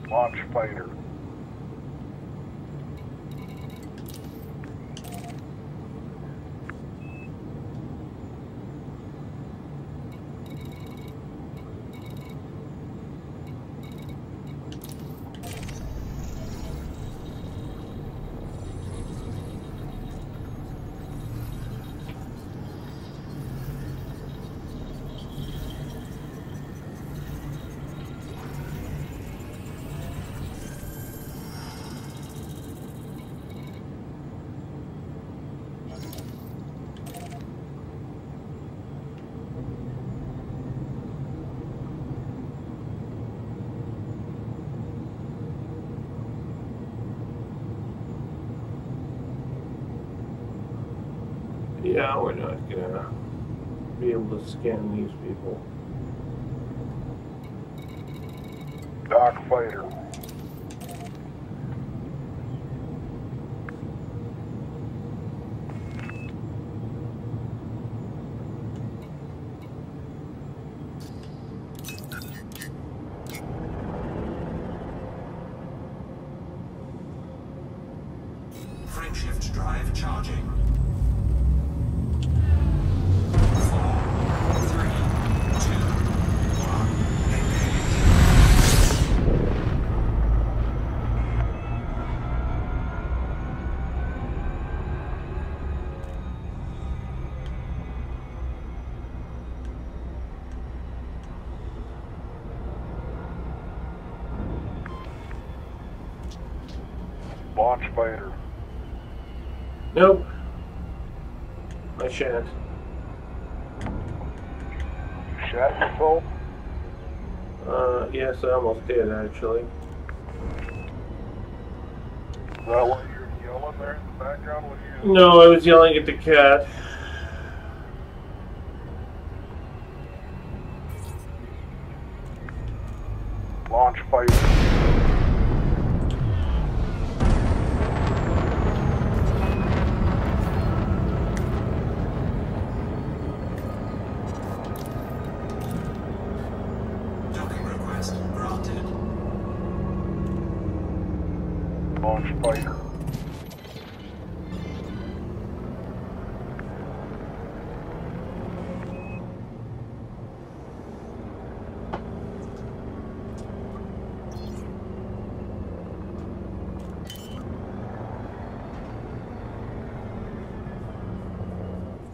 Launch fighter. Yeah, we're not gonna be able to scan these people. Dock fighter. Launch fighter. Nope. I shan't. You shat yourself? Yes, I almost did, actually. Is that why you're yelling there in the background when you... No, I was yelling at the cat. Launch fighter. Launch fighter.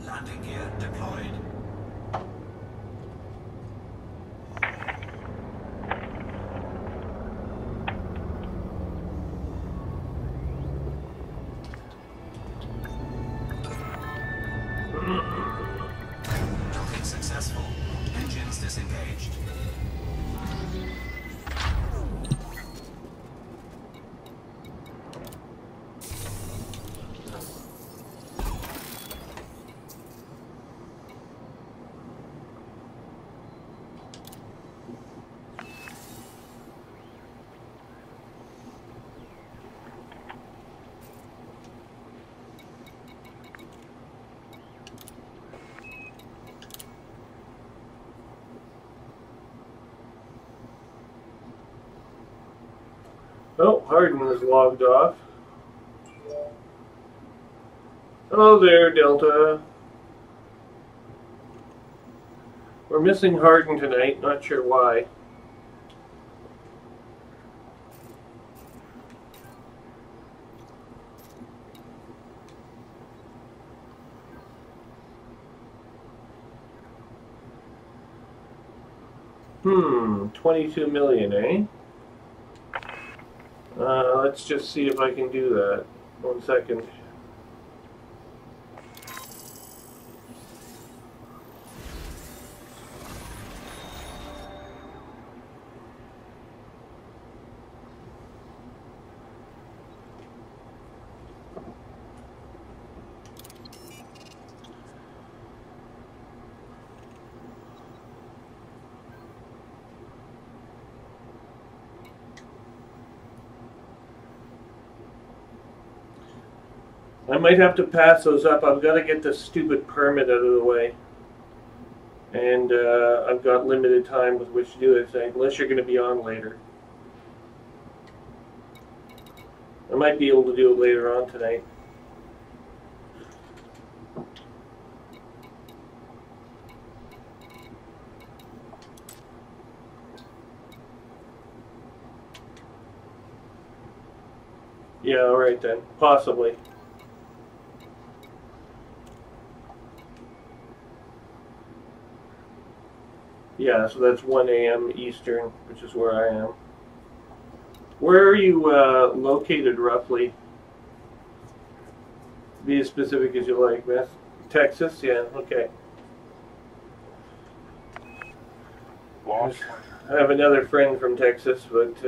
Landing gear deployed. Docking successful. Engines disengaged. Oh, Hardin is logged off. Hello there, Delta. We're missing Hardin tonight, not sure why. Hmm, 22 million, eh? Let's just see if I can do that. 1 second. I might have to pass those up. I've got to get this stupid permit out of the way. And I've got limited time with which to do it, unless you're going to be on later. I might be able to do it later on tonight. Yeah, alright then. Possibly. Yeah, so that's 1 a.m. Eastern, which is where I am. Where are you located roughly? Be as specific as you like, Beth. Texas? Yeah, okay. I have another friend from Texas, but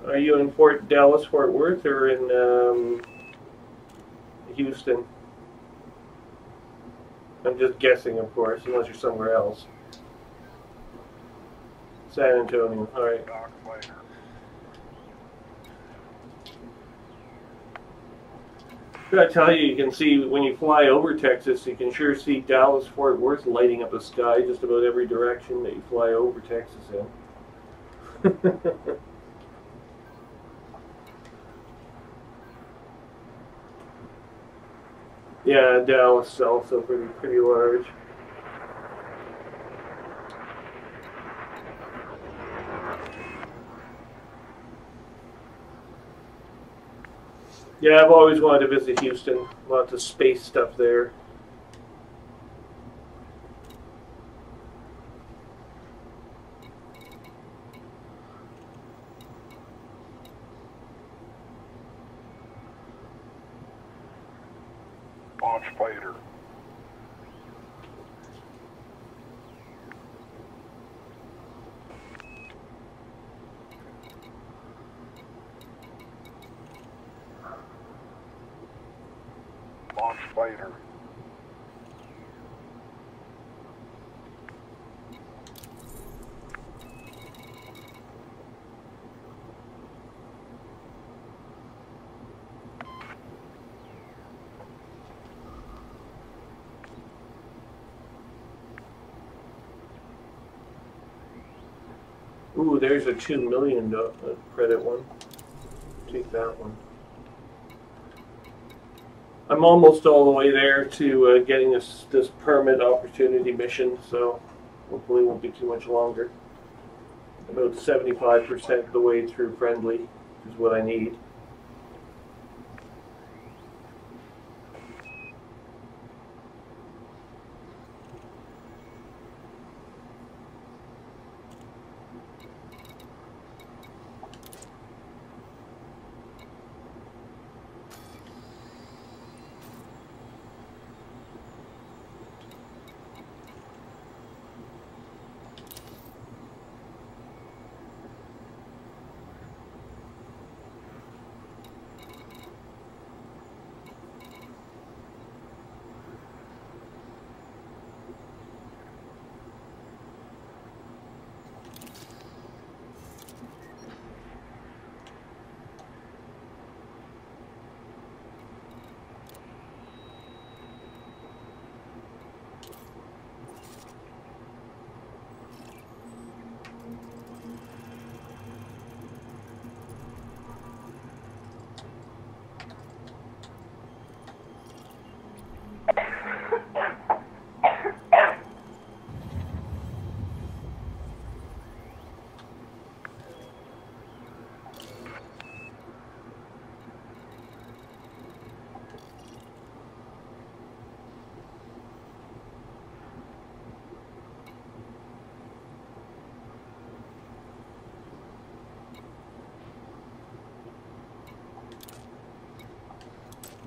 are you in Dallas, Fort Worth, or in Houston? I'm just guessing, of course, unless you're somewhere else. San Antonio, alright. I tell you, you can see when you fly over Texas, you can sure see Dallas, Fort Worth lighting up the sky just about every direction that you fly over Texas in. Yeah, Dallas is also pretty large. Yeah, I've always wanted to visit Houston. Lots of space stuff there. Launch fighter. Launch fighter. Ooh, there's a $2 million credit one. Take that one. I'm almost all the way there to getting this permit opportunity mission, so hopefully it won't be too much longer. About 75% of the way through friendly is what I need.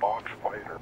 Launch fighter.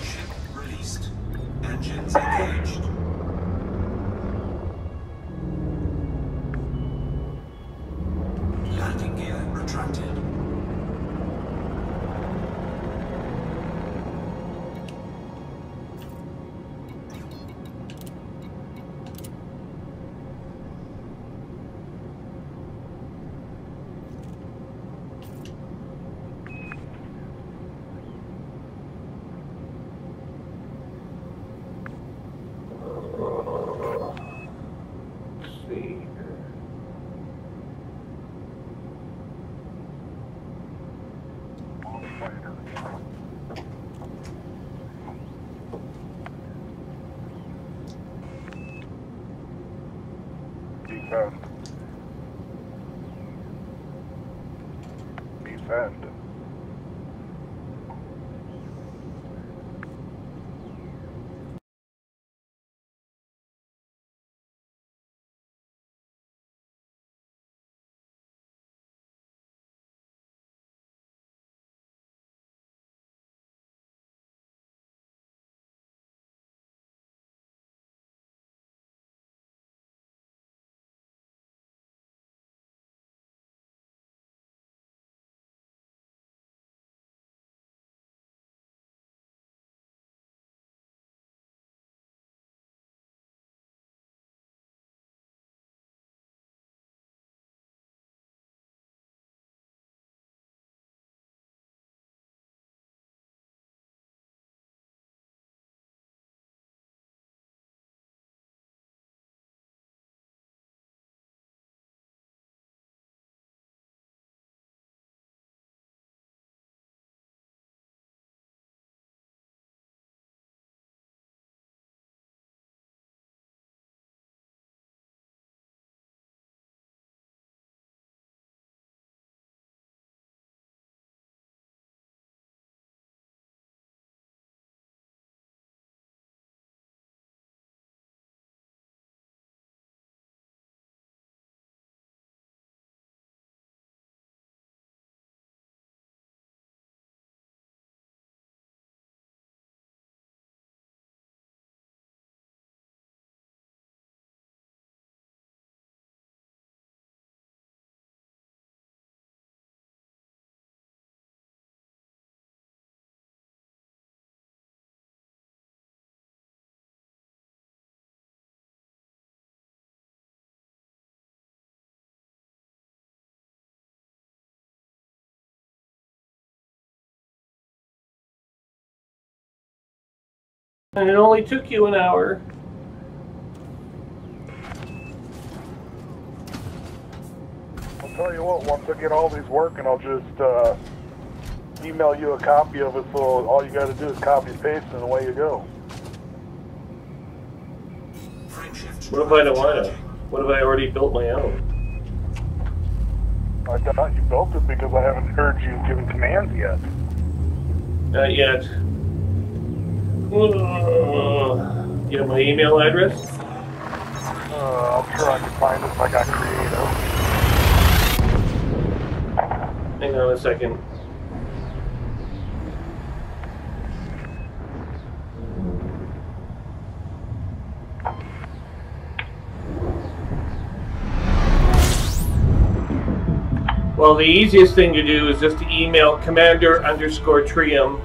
Ship released. Engines engaged. Landing gear retracted. Let's see. Launch fighter. Defend. Defend. And it only took you an hour. I'll tell you what, once I get all these working, I'll just email you a copy of it, so all you gotta do is copy and paste and away you go. What if I don't want to? What if I already built my own? I thought you built it because I haven't heard you giving commands yet. Not yet. You have my email address? I'm sure I can find it if I got creative. Hang on a second. Well, the easiest thing to do is just to email commander_trium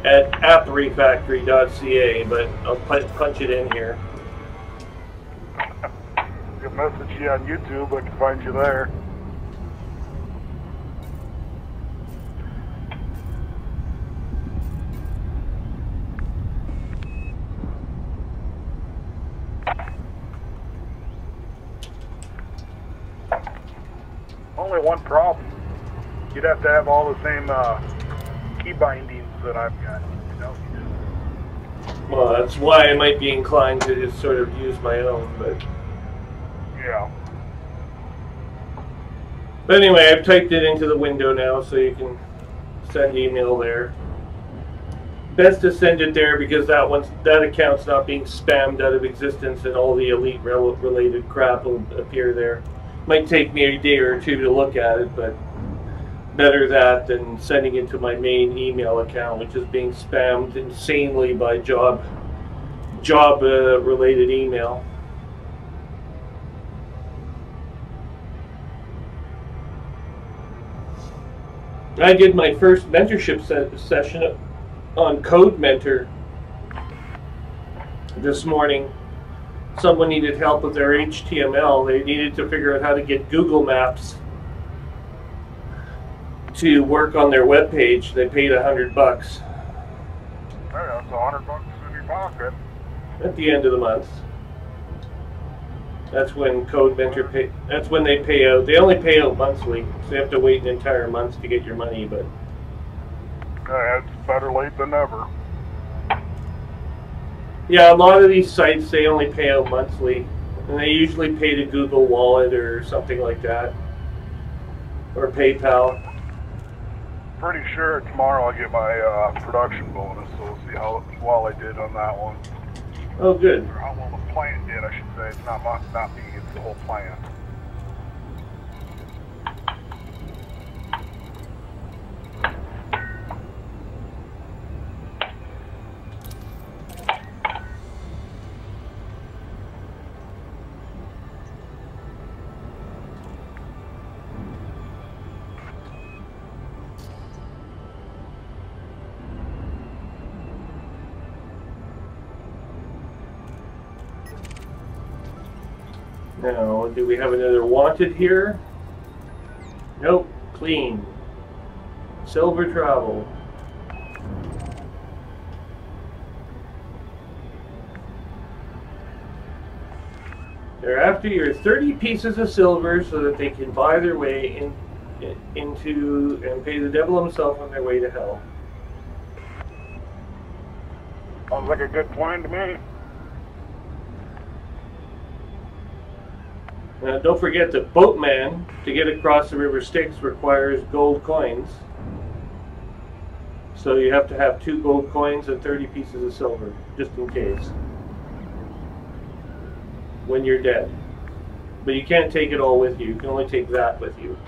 at apprefactory.ca, but I'll punch it in here. I can message you on YouTube, I can find you there. Only one problem. You'd have to have all the same key bindings that I've got. You know? Well, that's why I might be inclined to just sort of use my own, but... Yeah. But anyway, I've typed it into the window now, so you can send email there. Best to send it there because that account's not being spammed out of existence, and all the Elite related crap will appear there. Might take me a day or two to look at it, but better that than sending it to my main email account, which is being spammed insanely by job related email. I did my first mentorship session on Code Mentor this morning. Someone needed help with their HTML. They needed to figure out how to get Google Maps to work on their web page. They paid $100. Hey, that's $100 in your pocket. At the end of the month. That's when Code Mentor pay. That's when they pay out. They only pay out monthly, so you have to wait an entire month to get your money. But it's better late than never. yeah, a lot of these sites they only pay out monthly, and they usually pay to Google Wallet or something like that, or PayPal. Pretty sure tomorrow I'll get my production bonus, so we'll see how well I did on that one. Oh, good. Or how well the plant did, I should say. It's not me, it's the whole plant. Now, do we have another wanted here? Nope, clean. Silver travel. They're after your 30 pieces of silver so that they can buy their way into and pay the devil himself on their way to hell. Sounds like a good plan to me. Now, don't forget that boatman, to get across the River Styx, requires gold coins. So you have to have 2 gold coins and 30 pieces of silver, just in case. When you're dead. But you can't take it all with you. You can only take that with you.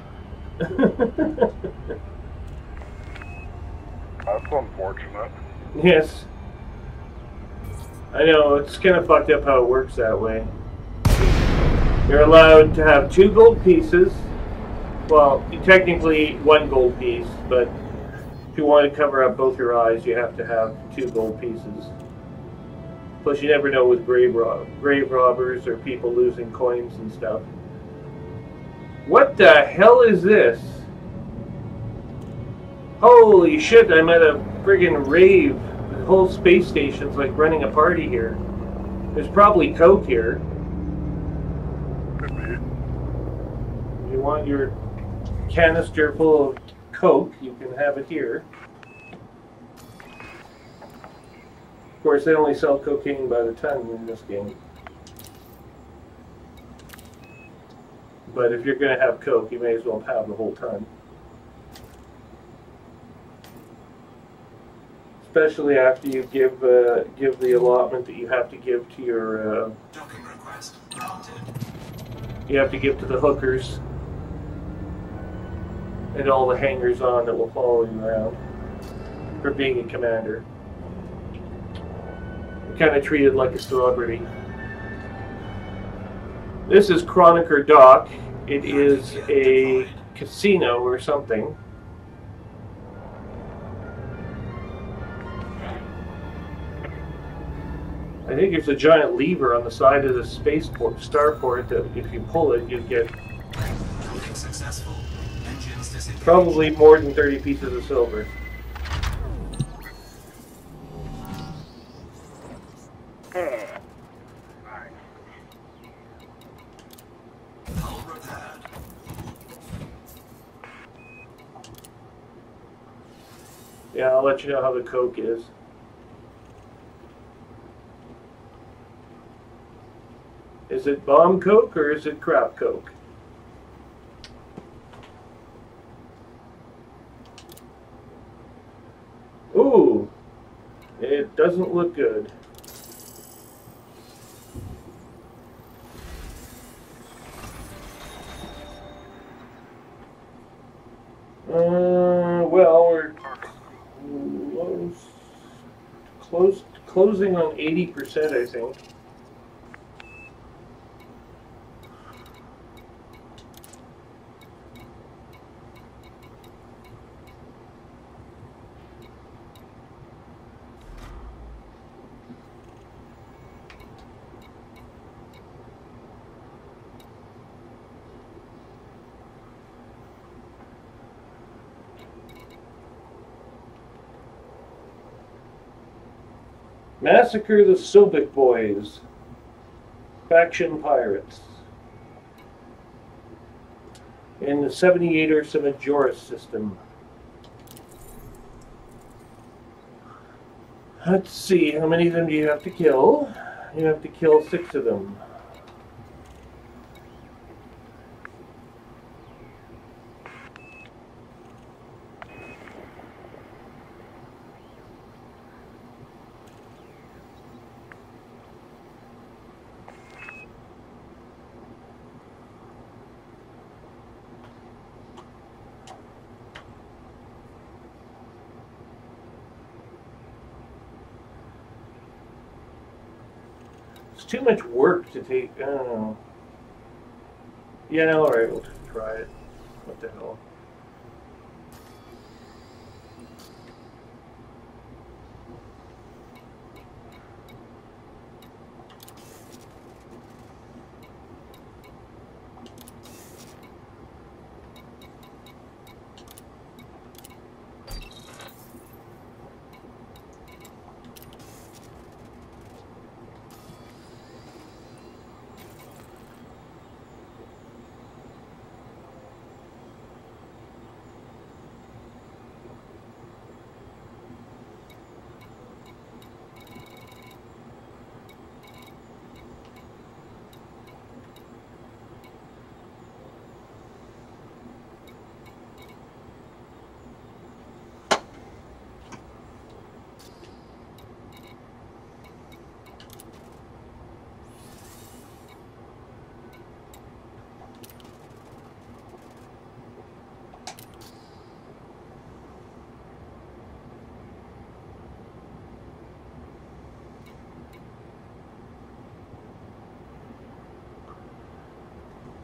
That's unfortunate. Yes. I know, it's kind of fucked up how it works that way. You're allowed to have 2 gold pieces. Well, technically 1 gold piece, but if you want to cover up both your eyes, you have to have 2 gold pieces. Plus, you never know with grave robbers or people losing coins and stuff. What the hell is this? Holy shit, I'm at a friggin' rave whole space station's like running a party here. There's probably coke here. Could be. You want your canister full of coke, you can have it here. Of course, they only sell cocaine by the ton in this game. But if you're going to have coke, you may as well have the whole ton. Especially after you give the allotment that you have to give to your... Docking request granted. You have to give to the hookers and all the hangers-on that will follow you around for being a commander. You're kind of treated like a celebrity. This is Chroniker Dock. It is a casino or something. I think there's a giant lever on the side of the spaceport, starport, that if you pull it, you get Successful. Engines disengaged. probably more than 30 pieces of silver. Hull repaired. Yeah, I'll let you know how the coke is. Is it bomb coke or is it crap coke? Ooh, it doesn't look good. Well, we're closing on 80%, I think. Massacre the Sobek Boys. Faction Pirates. In the 78er Semajoris system. Let's see, how many of them do you have to kill? You have to kill 6 of them. It's too much work to take. I don't know. Yeah, alright, we'll just try it. What the hell?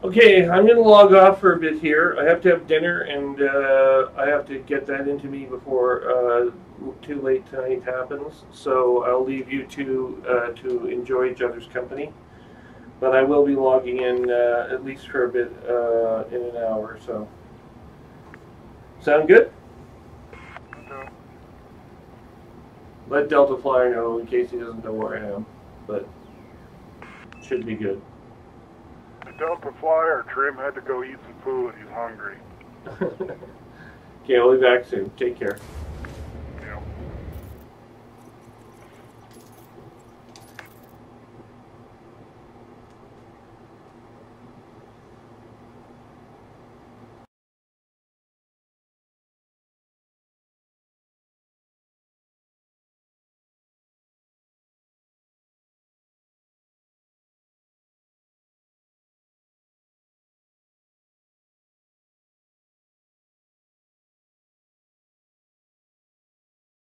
Okay, I'm going to log off for a bit here. I have to have dinner, and I have to get that into me before too late tonight happens. So I'll leave you two to enjoy each other's company. But I will be logging in at least for a bit in an hour or so. Sound good? Let Delta Flyer know in case he doesn't know where I am, but should be good. The Delta Flyer, Trim had to go eat some food. He's hungry. Okay, I'll be back soon. Take care.